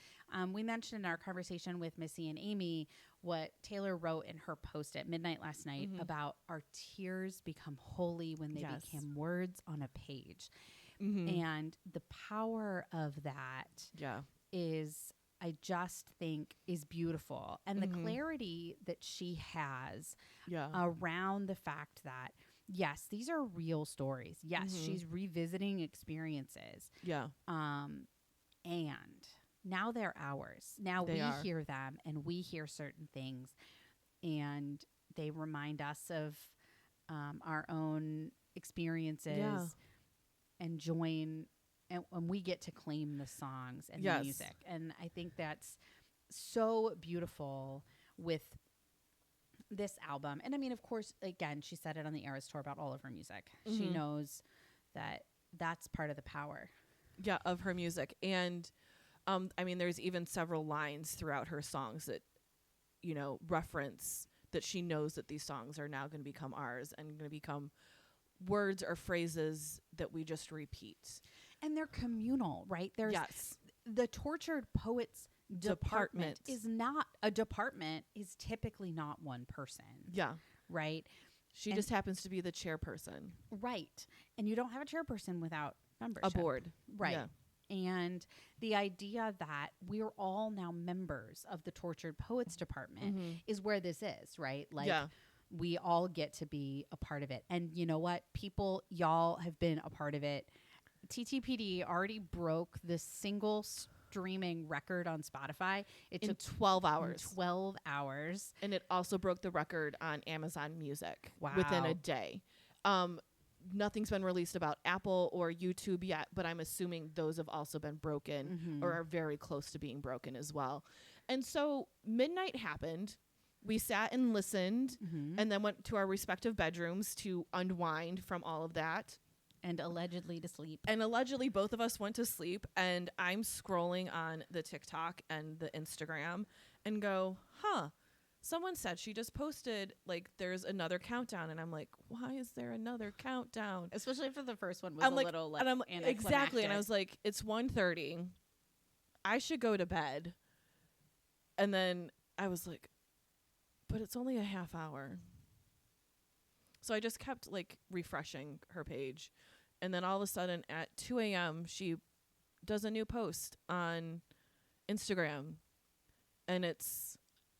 we mentioned in our conversation with Missy and Amy what Taylor wrote in her post at midnight last night about our tears become holy when they became words on a page. And the power of that is, I just think, is beautiful. And the clarity that she has around the fact that, yes, these are real stories. Yes, she's revisiting experiences. And now they're ours. Now we hear them and we hear certain things. And they remind us of our own experiences and join. And we get to claim the songs and the music. And I think that's so beautiful with this album. And I mean, of course, again, she said it on the Eras tour about all of her music. She knows that that's part of the power. Yeah, of her music. And I mean, there's even several lines throughout her songs that, you know, reference that she knows that these songs are now going to become ours and going to become words or phrases that we just repeat. And they're communal, right? There's the Tortured Poets department is not a department, is typically not one person. Right? She just happens to be the chairperson. Right. And you don't have a chairperson without membership. A board. Right. And the idea that we're all now members of the Tortured Poets department is where this is, right? Like we all get to be a part of it. And you know what? People, y'all have been a part of it. TTPD already broke the single streaming record on Spotify. It took 12 hours. 12 hours. And it also broke the record on Amazon Music within a day. Nothing's been released about Apple or YouTube yet, but I'm assuming those have also been broken or are very close to being broken as well. And so midnight happened. We sat and listened and then went to our respective bedrooms to unwind from all of that. And allegedly to sleep. And allegedly both of us went to sleep, and I'm scrolling on the TikTok and the Instagram and go, someone said she just posted, like, there's another countdown. And I'm like, why is there another countdown? Especially after the first one was little less anticlimactic. Exactly. And I was like, it's 1:30. I should go to bed. And then I was like, but it's only a half hour. So I just kept, like, refreshing her page. And then all of a sudden at 2 a.m., she does a new post on Instagram. And it's,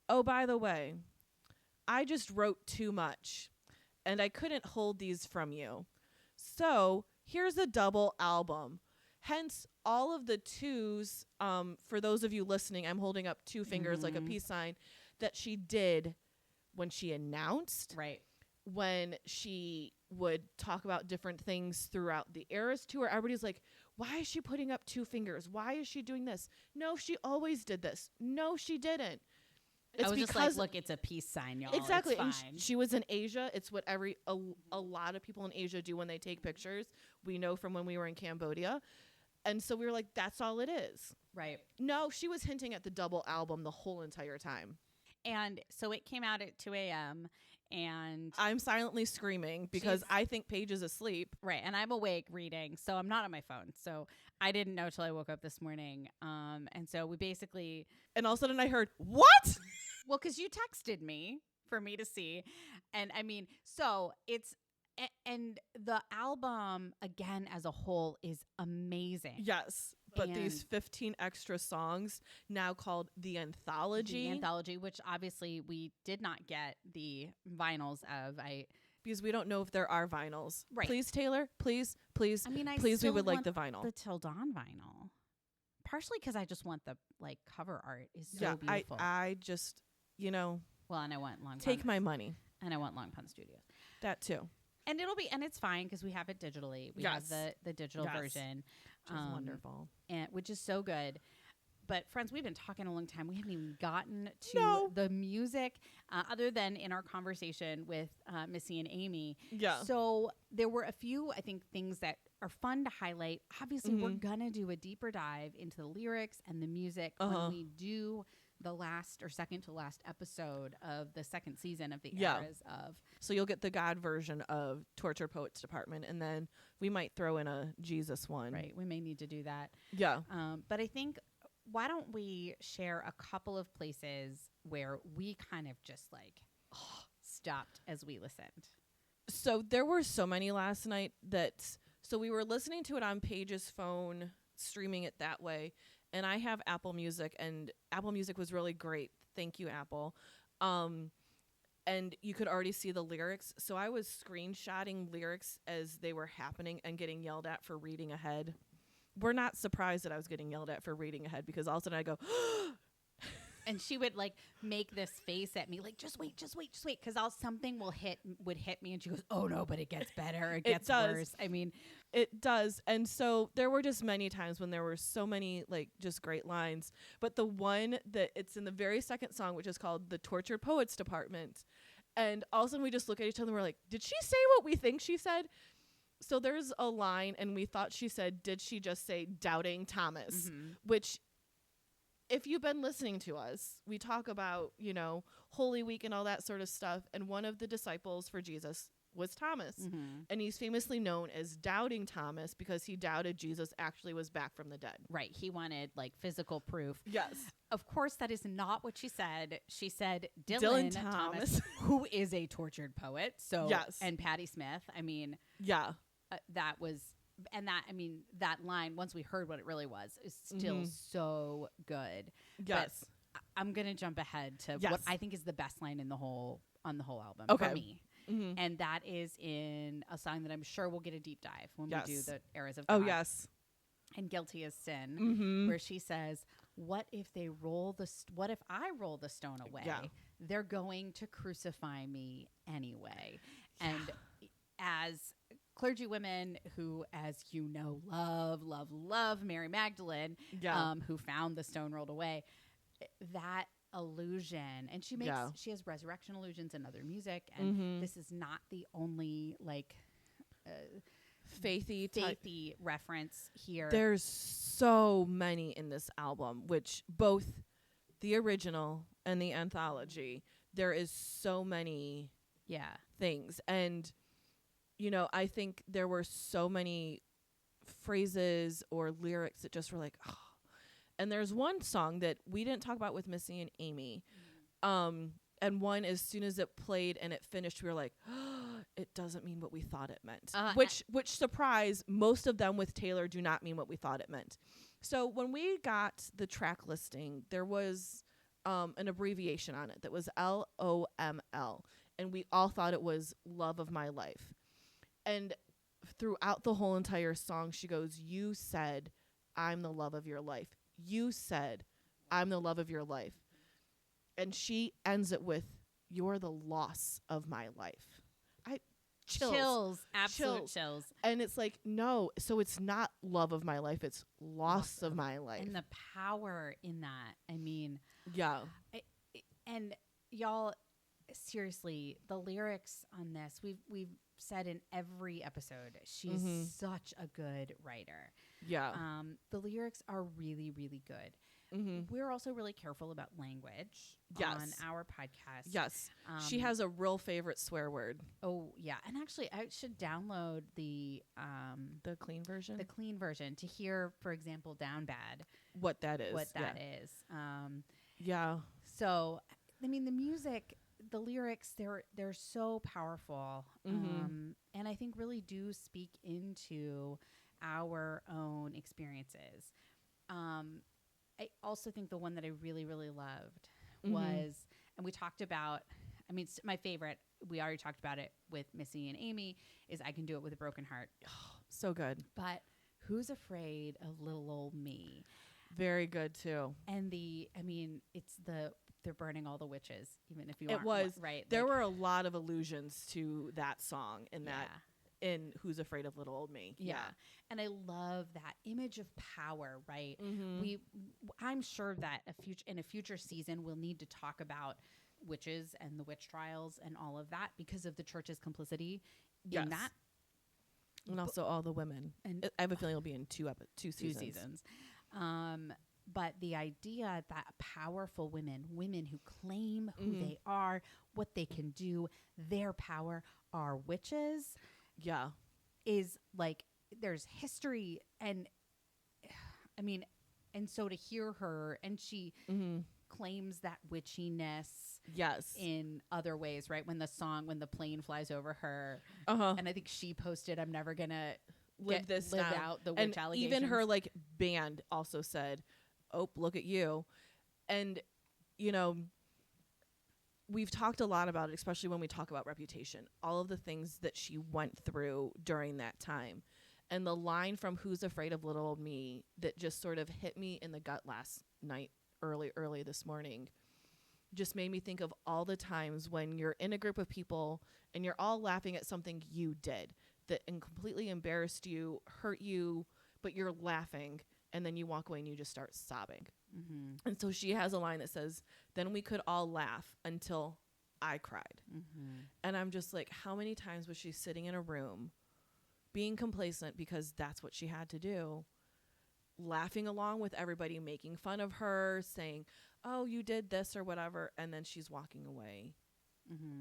oh, by the way, I just wrote too much. And I couldn't hold these from you. So here's a double album. Hence, all of the twos, for those of you listening, I'm holding up two fingers like a peace sign, that she did when she announced. Right. When she would talk about different things throughout the Eras tour, everybody's like, why is she putting up two fingers? Why is she doing this? No, she always did this. No, she didn't. It's I was just like, look, it's a peace sign, y'all. Exactly. It's and she was in Asia. It's what a lot of people in Asia do when they take pictures. We know from when we were in Cambodia. And so we were like, that's all it is. Right. No, she was hinting at the double album the whole entire time. And so it came out at 2 a.m. and I'm silently screaming because I think Paige is asleep. Right. And I'm awake reading, so I'm not on my phone. So I didn't know till I woke up this morning. And so we basically... And all of a sudden I heard, what? Well, because you texted me for me to see. And I mean, so it's... And the album, again, as a whole, is amazing. Yes. But these 15 extra songs, now called The Anthology. The Anthology, which obviously we did not get the vinyls of. Because we don't know if there are vinyls. Right. Please, Taylor, please. I mean, please, we would like the vinyl. The Till Dawn vinyl. Partially because I just want the cover art is so beautiful. I just, Well, and I want Long Take Pond. My money. And I want Long Pond Studios. That too. And it's fine because we have it digitally. We have the digital version. Which is wonderful. Which is so good. But friends, we've been talking a long time. We haven't even gotten to the music other than in our conversation with Missy and Amy. Yeah. So there were a few, I think, things that are fun to highlight. Obviously, we're going to do a deeper dive into the lyrics and the music when we do the last or second to last episode of the second season of the Yeah. Eras of. So you'll get the God version of Tortured Poets Department, and then we might throw in a Jesus one. Right. We may need to do that. Yeah. But I think, why don't we share a couple of places where we kind of just like stopped as we listened? So there were so many last night so we were listening to it on Paige's phone, streaming it that way. And I have Apple Music, and Apple Music was really great. Thank you, Apple. And you could already see the lyrics. So I was screenshotting lyrics as they were happening and getting yelled at for reading ahead. We're not surprised that I was getting yelled at for reading ahead, because all of a sudden I go, And she would like make this face at me, like, just wait, because something would hit me, and she goes, "Oh no, but it gets better, it gets worse." I mean, it does. And so there were just many times when there were so many like just great lines. But the one that it's in the very second song, which is called "The Tortured Poets Department," and all of a sudden we just look at each other and we're like, "Did she say what we think she said?" So there's a line, and we thought she said, "Did she just say doubting Thomas?" Which, if you've been listening to us, we talk about, Holy Week and all that sort of stuff. And one of the disciples for Jesus was Thomas. And he's famously known as doubting Thomas because he doubted Jesus actually was back from the dead. right. He wanted like physical proof. Yes. Of course, that is not what she said. She said Dylan Dylan Thomas. who is a tortured poet. So, Yes. and Patti Smith. I mean, Yeah. that was, and that, I mean, that line, once we heard what it really was, is still so good. Yes. But I'm going to jump ahead to Yes. what I think is the best line on the whole album Okay. for me. And that is in a song that I'm sure we'll get a deep dive when we do the Eras of God. Oh, yes. And Guilty as Sin, where she says, what if I roll the stone away? Yeah. They're going to crucify me anyway. And as clergy women who, as you know, love Mary Magdalene, who found the stone rolled away, that illusion, and she has resurrection illusions in other music, and this is not the only like faithy reference here. There's so many in this album, which both the original and the anthology, there is so many things. And I think there were so many phrases or lyrics that just were like, oh. And there's one song that we didn't talk about with Missy and Amy. And one, as soon as it played and it finished, we were like, oh, it doesn't mean what we thought it meant. Which surprise, most of them with Taylor do not mean what we thought it meant. So when we got the track listing, there was an abbreviation on it that was LOML. And we all thought it was Love of My Life. And throughout the whole entire song, she goes, you said, I'm the love of your life. You said, I'm the love of your life. And she ends it with, you're the loss of my life. Chills. Absolute chills. And it's like, no, so it's not love of my life. It's loss of my life. And the power in that. I mean. Yeah. And y'all, seriously, the lyrics on this, we've said in every episode, she's such a good writer. Yeah. The lyrics are really, really good. We're also really careful about language on our podcast. Yes. She has a real favorite swear word. Oh, yeah. And actually, I should download the clean version. The clean version to hear, for example, Down Bad. What that is. Is. Yeah. So, I mean, the music, the lyrics, they're so powerful. And I think really do speak into our own experiences. I also think the one that I really, really loved was, and we talked about, I mean, my favorite, we already talked about it with Missy and Amy, is I Can Do It With a Broken Heart. Oh, so good. But who's afraid of little old me? Very good too. And they're burning all the witches, even if you it aren't. Was right. There were a lot of allusions to that song in that. In Who's Afraid of Little Old Me. Yeah. And I love that image of power, right? I'm sure that in a future season, we'll need to talk about witches and the witch trials and all of that because of the church's complicity in that. And also all the women. And I have a feeling it'll be in two seasons. But the idea that powerful women who claim who they are, what they can do, their power, are witches. Yeah. Is like, there's history. And I mean, and so to hear her, and she claims that witchiness in other ways, right? When the plane flies over her. And I think she posted, I'm never going to live out the witch allegations. Even her like band also said, oh, look at you. And, you know, we've talked a lot about it, especially when we talk about Reputation, all of the things that she went through during that time. And the line from Who's Afraid of Little Old Me that just sort of hit me in the gut last night, early this morning, just made me think of all the times when you're in a group of people and you're all laughing at something you did that completely embarrassed you, hurt you, but you're laughing, and then you walk away and you just start sobbing. And so she has a line that says, then we could all laugh until I cried. And I'm just like, how many times was she sitting in a room being complacent because that's what she had to do, laughing along with everybody, making fun of her, saying, oh, you did this or whatever, and then she's walking away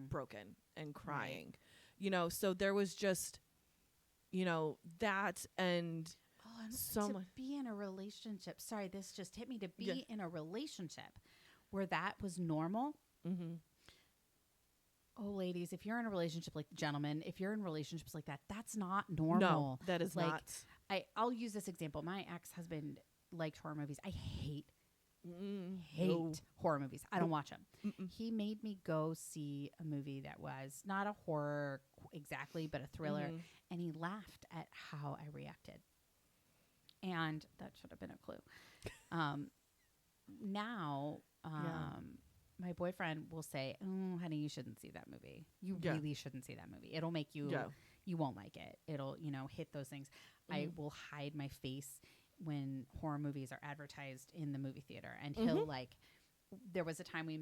broken and crying. You know, so there was just, you know, that, and so to much. Be in a relationship. Sorry, this just hit me. To be in a relationship where that was normal. Oh, ladies, if you're in a relationship, like, gentlemen, if you're in relationships like that, that's not normal. No, that is like, not. I'll use this example. My ex-husband liked horror movies. I hate horror movies. I don't watch them. He made me go see a movie that was not a horror exactly, but a thriller. And he laughed at how I reacted. And that should have been a clue. Now, my boyfriend will say, oh, honey, you shouldn't see that movie. You really shouldn't see that movie. It'll make you, you won't like it. It'll, you know, hit those things. I will hide my face when horror movies are advertised in the movie theater. And he'll like, there was a time we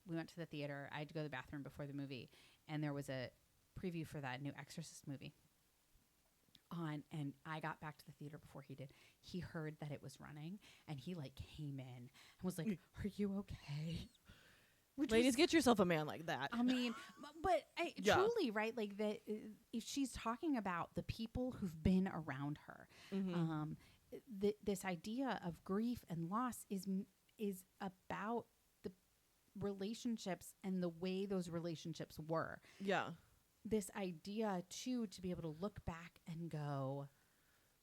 went to the theater. I had to go to the bathroom before the movie. And there was a preview for that new Exorcist movie on, and I got back to the theater before he did. He heard that it was running, and he like came in and was like, are you okay? Ladies, get yourself a man like that. I mean, but truly, right? Like, that, if she's talking about the people who've been around her, this idea of grief and loss is about the relationships and the way those relationships were. This idea too, to be able to look back and go,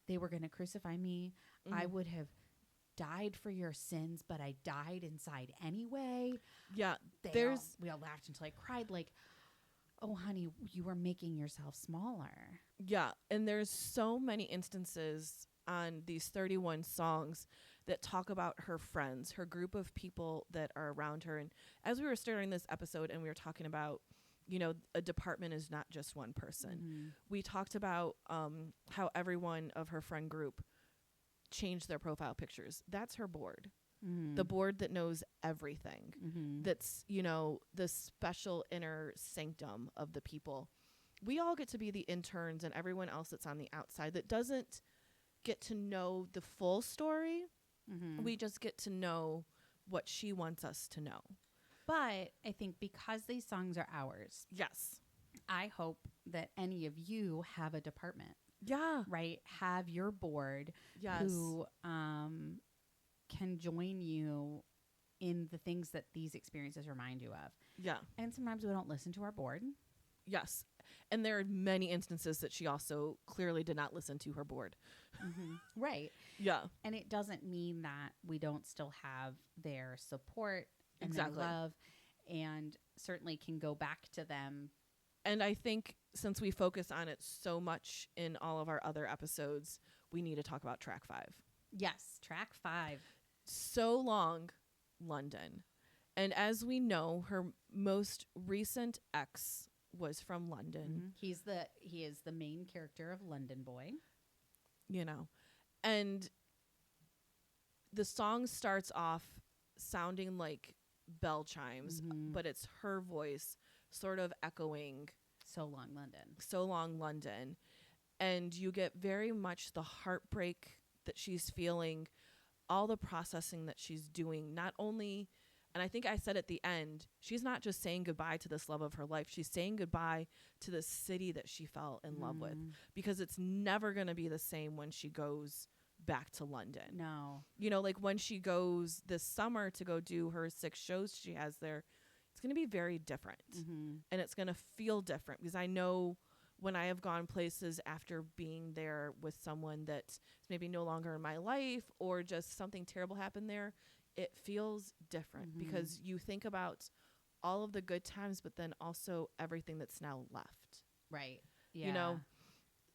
they were going to crucify me. I would have died for your sins, but I died inside anyway. We all laughed until I cried. Like, oh, honey, you were making yourself smaller. And there's so many instances on these 31 songs that talk about her friends, her group of people that are around her. And as we were starting this episode and we were talking about, you know, a department is not just one person. We talked about how every one of her friend group changed their profile pictures. That's her board. The board that knows everything. That's, you know, the special inner sanctum of the people. We all get to be the interns, and everyone else that's on the outside that doesn't get to know the full story. We just get to know what she wants us to know. But I think because these songs are ours, I hope that any of you have a department. Right? Have your board who can join you in the things that these experiences remind you of. And sometimes we don't listen to our board. And there are many instances that she also clearly did not listen to her board. Right. And it doesn't mean that we don't still have their support and their love, and certainly can go back to them. And I think since we focus on it so much in all of our other episodes, we need to talk about track 5. Yes, track 5. So Long, London. And as we know, her most recent ex was from London. He is the main character of London Boy. You know, and the song starts off sounding like bell chimes, but it's her voice sort of echoing So Long, London. So Long, London. And you get very much the heartbreak that she's feeling all the processing that she's doing, not only, and I think I said at the end, she's not just saying goodbye to this love of her life. She's saying goodbye to the city that she fell in love with, because it's never going to be the same when she goes back to London. No. You know, like when she goes this summer to go do her 6 shows she has there, it's going to be very different. And it's going to feel different, because I know when I have gone places after being there with someone that's maybe no longer in my life, or just something terrible happened there, it feels different because you think about all of the good times, but then also everything that's now left. Right. Yeah. You know?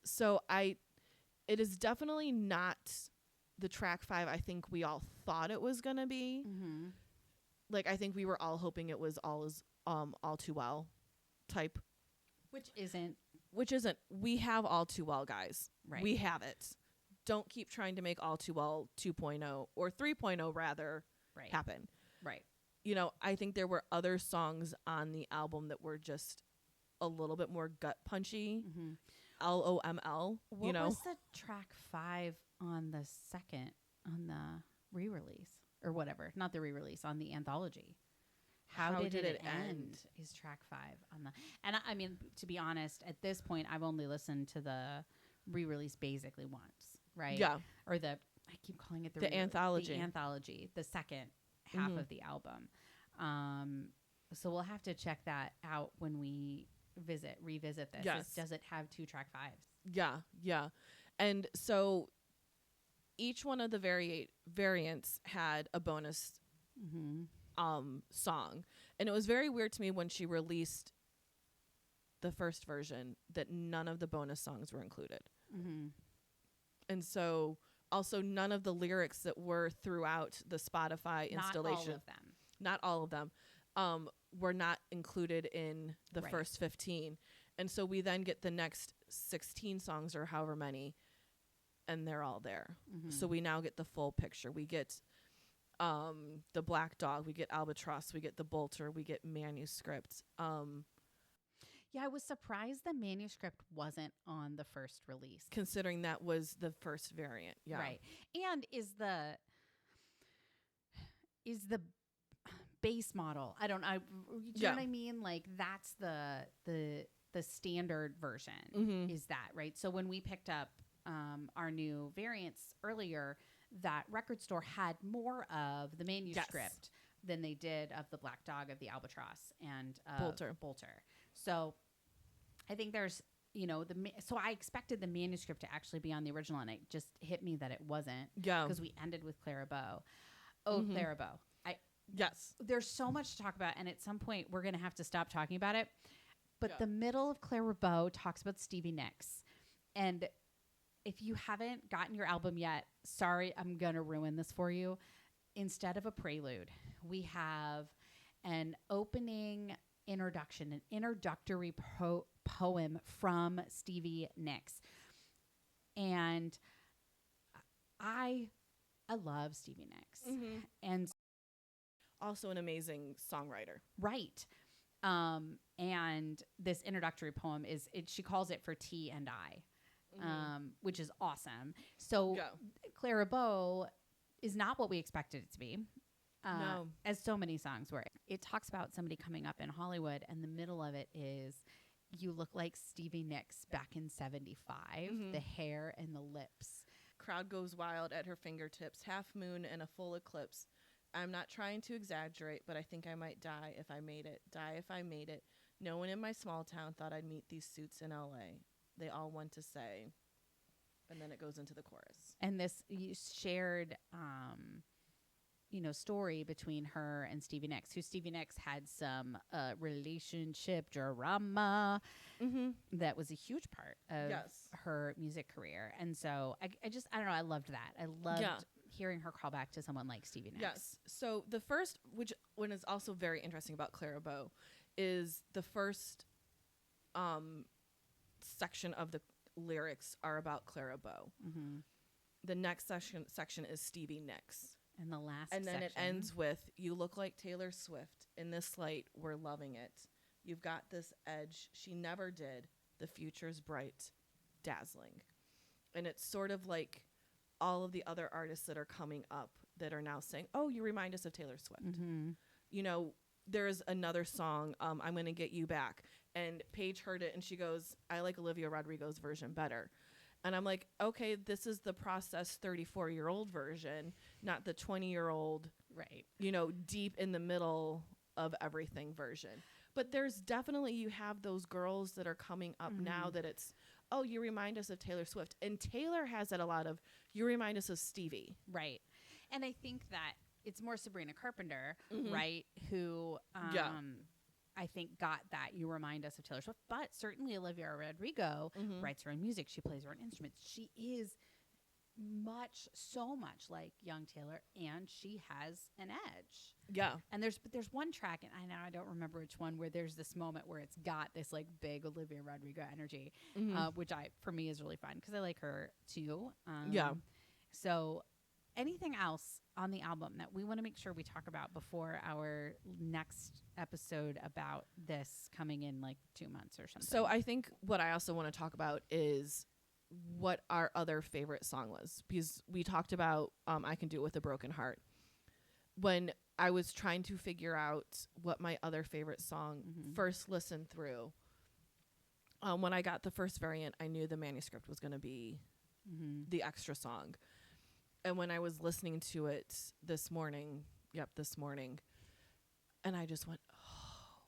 So it is definitely not the track 5 I think we all thought it was going to be. Like, I think we were all hoping it was all too well type. Which isn't. We have All Too Well, guys. Right. We have it. Don't keep trying to make All Too Well 2.0 or 3.0 rather happen. Right. You know, I think there were other songs on the album that were just a little bit more gut punchy. LOML. What was the track 5 on the re-release or whatever? Not the re-release, on the anthology. How did it end? Is track 5 on the, and I mean, to be honest, at this point, I've only listened to the re-release basically once, right? Yeah. Or I keep calling it the anthology. The anthology, the second half of the album. So we'll have to check that out when we revisit this. Yes. Does it have 2 track 5s? Yeah. And so each one of the variants had a bonus song. And it was very weird to me when she released the first version that none of the bonus songs were included. And so also none of the lyrics that were throughout the Spotify installation. Not all of them. Were not included in the first 15. And so we then get the next 16 songs or however many, and they're all there. So we now get the full picture. We get the Black Dog, we get Albatross, we get the Bolter, we get Manuscript. Yeah, I was surprised the Manuscript wasn't on the first release, considering that was the first variant. Yeah. Right. And is the base model, I don't know, do you know what I mean? Like, that's the standard version is that, right? So when we picked up our new variants earlier, that record store had more of the Manuscript than they did of the Black Dog, of the Albatross, and Bolter. So I think there's, so I expected the Manuscript to actually be on the original, and it just hit me that it wasn't. Yeah. Because we ended with Clara Bow. Oh, Clara Bow. Yes. There's so much to talk about, and at some point we're going to have to stop talking about it. But the middle of Clara Bow talks about Stevie Nicks. And if you haven't gotten your album yet, sorry, I'm going to ruin this for you. Instead of a prelude, we have an opening introduction, an introductory poem from Stevie Nicks. And I love Stevie Nicks. And also an amazing songwriter. Right. And this introductory poem she calls it For T and I, which is awesome. So Clara Bow is not what we expected it to be. No. As so many songs were. It talks about somebody coming up in Hollywood, and the middle of it is, you look like Stevie Nicks back in 75, the hair and the lips. Crowd goes wild at her fingertips, half moon and a full eclipse. I'm not trying to exaggerate, but I think I might die if I made it. No one in my small town thought I'd meet these suits in LA. They all want to say. And then it goes into the chorus. And this shared, story between her and Stevie Nicks, who Stevie Nicks had some relationship drama that was a huge part of her music career. And so I don't know, I loved that. I loved hearing her call back to someone like Stevie Nicks. Yes. So the first, which one is also very interesting about Clara Bow, is the first section of the lyrics are about Clara Bow. The next section is Stevie Nicks. And the last And then section, it ends with, you look like Taylor Swift. In this light, we're loving it. You've got this edge. She never did. The future's bright, dazzling. And it's sort of like all of the other artists that are coming up that are now saying, oh, you remind us of Taylor Swift. Mm-hmm. You know, there's another song, I'm Gonna Get You Back. And Paige heard it and she goes, I like Olivia Rodrigo's version better. And I'm like, okay, this is the processed 34-year-old version, not the 20-year-old, Right. you know, deep in the middle of everything version. But there's definitely, you have those girls that are coming up now that it's, oh, you remind us of Taylor Swift. And Taylor has that a lot of, you remind us of Stevie. Right. And I think that it's more Sabrina Carpenter, right, who I think got that, you remind us of Taylor Swift. But certainly Olivia Rodrigo writes her own music. She plays her own instruments. She is so much like young Taylor, and she has an edge. Yeah. And there's one track, and I don't remember which one, where there's this moment where it's got this like big Olivia Rodrigo energy, which for me is really fun because I like her too. So anything else on the album that we want to make sure we talk about before our next episode about this coming in like 2 months or something? So I think what I also want to talk about is what our other favorite song was, because we talked about I Can Do It With a Broken Heart. When I was trying to figure out what my other favorite song first listen through, when I got the first variant, I knew the manuscript was going to be the extra song. And when I was listening to it this morning, and I just went, oh,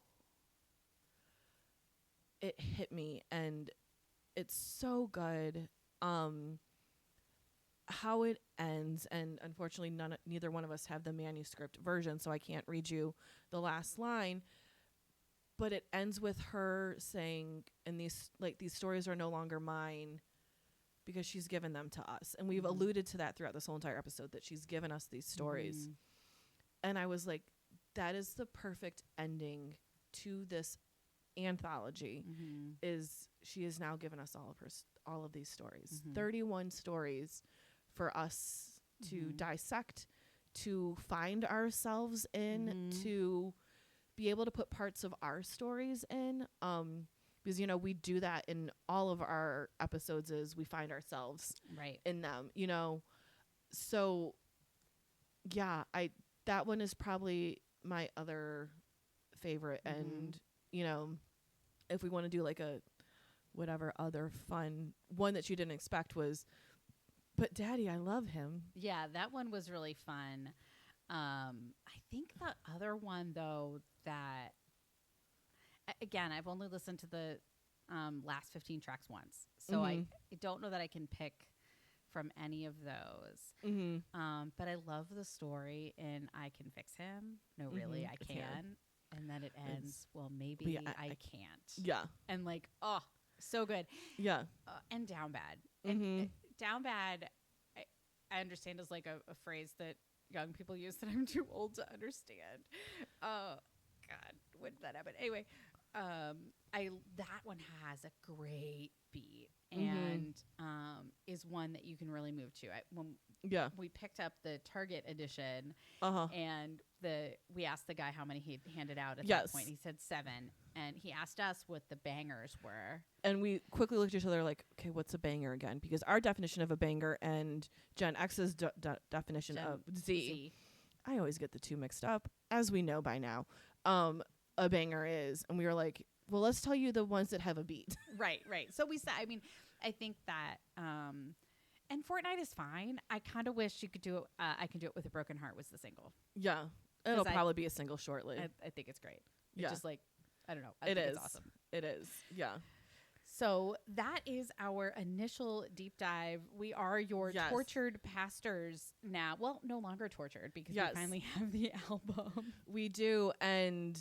it hit me. And it's so good. How it ends, and unfortunately neither one of us have the manuscript version, so I can't read you the last line, but it ends with her saying, and these stories are no longer mine because she's given them to us. And we've alluded to that throughout this whole entire episode, that she's given us these stories. And I was like, that is the perfect ending to this anthology, is she has now given us all of these stories, 31 stories for us to dissect, to find ourselves in, to be able to put parts of our stories in, because you know we do that in all of our episodes, is we find ourselves in them, you know. So yeah, that one is probably my other favorite. And you know, if we want to do like a whatever other fun one that you didn't expect was, but Daddy, I love him. Yeah, that one was really fun. I think the other one though, that again, I've only listened to the last 15 tracks once, so I don't know that I can pick from any of those. But I love the story in I Can Fix Him. No, really, I can. And then it ends, well, maybe I can't. Yeah. And like, oh, so good. Yeah. And Down Bad. And Down Bad, I understand is like a phrase that young people use that I'm too old to understand. Oh, God, when did that happen? Anyway, that one has a great beat and is one that you can really move to. When we picked up the Target edition, and we asked the guy how many he handed out at that point. He said 7, and he asked us what the bangers were. And we quickly looked at each other like, okay, what's a banger again? Because our definition of a banger and Gen X's definition of Z, I always get the two mixed up, as we know by now. A banger is, and we were like, well, let's tell you the ones that have a beat. Right. So we said, I mean, I think that, and Fortnite is fine. I kind of wish you could do it. I Can Do It With a Broken Heart was the single. Yeah. It'll probably be a single shortly. I think it's great. Yeah. It's just like, I don't know. I think it's awesome. It is. Yeah. So that is our initial deep dive. We are your tortured pastors now. Well, no longer tortured because we finally have the album. We do. And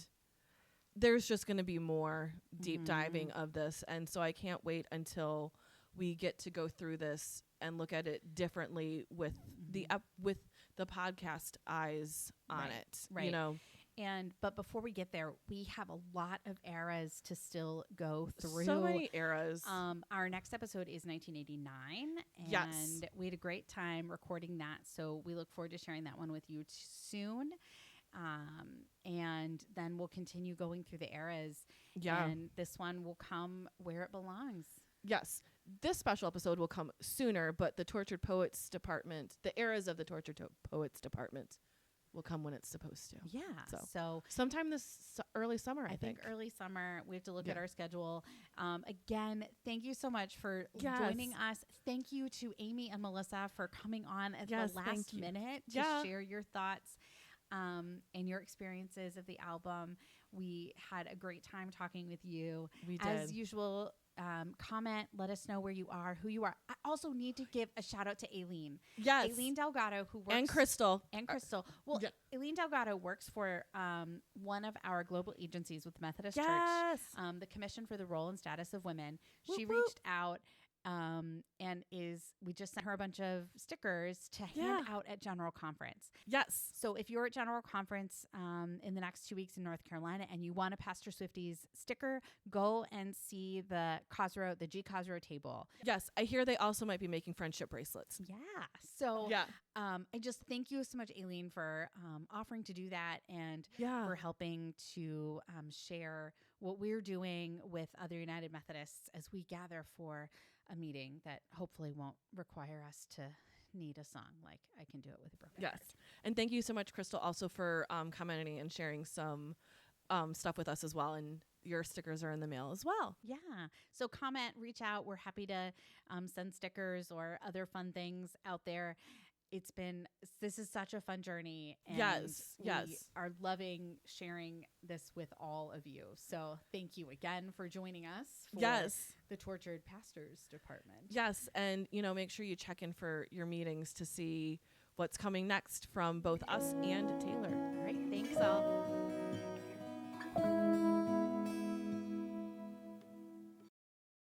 there's just going to be more deep diving of this. And so I can't wait until we get to go through this and look at it differently with the podcast eyes on it. Right. You know? But before we get there, we have a lot of eras to still go through. So many eras. Our next episode is 1989. And we had a great time recording that. So we look forward to sharing that one with you soon. And then we'll continue going through the eras. Yeah. And this one will come where it belongs. yes, this special episode will come sooner, but the Tortured Poets Department, the eras of the Poets Department will come when it's supposed to. Yeah. So sometime this early summer, I think. Early summer. We have to look at our schedule. Again, thank you so much for joining us. Thank you to Amy and Melissa for coming on at the last minute to share your thoughts and your experiences of the album. We had a great time talking with you. We did. As usual, comment, let us know where you are, who you are. I also need to give a shout out to Aileen. Yes. Aileen Delgado, who works. And Crystal. Well, Aileen Delgado works for one of our global agencies with Methodist Church, the Commission for the Role and Status of Women. She reached out and we just sent her a bunch of stickers to hand out at General Conference. Yes. So if you're at General Conference in the next 2 weeks in North Carolina and you want a Pastor Swifties sticker, go and see the G Cosro table. Yes. I hear they also might be making friendship bracelets. Yeah. So I just thank you so much, Aileen, for offering to do that and for helping to share what we're doing with other United Methodists as we gather for a meeting that hopefully won't require us to need a song like I Can Do It With a Broken Heart. And thank you so much, Crystal, also for commenting and sharing some stuff with us as well. And your stickers are in the mail as well. Yeah. So comment, reach out. We're happy to send stickers or other fun things out there. This is such a fun journey. And we are loving sharing this with all of you. So thank you again for joining us for the Tortured Pastors Department. Yes. And, make sure you check in for your meetings to see what's coming next from both us and Taylor. All right. Thanks all.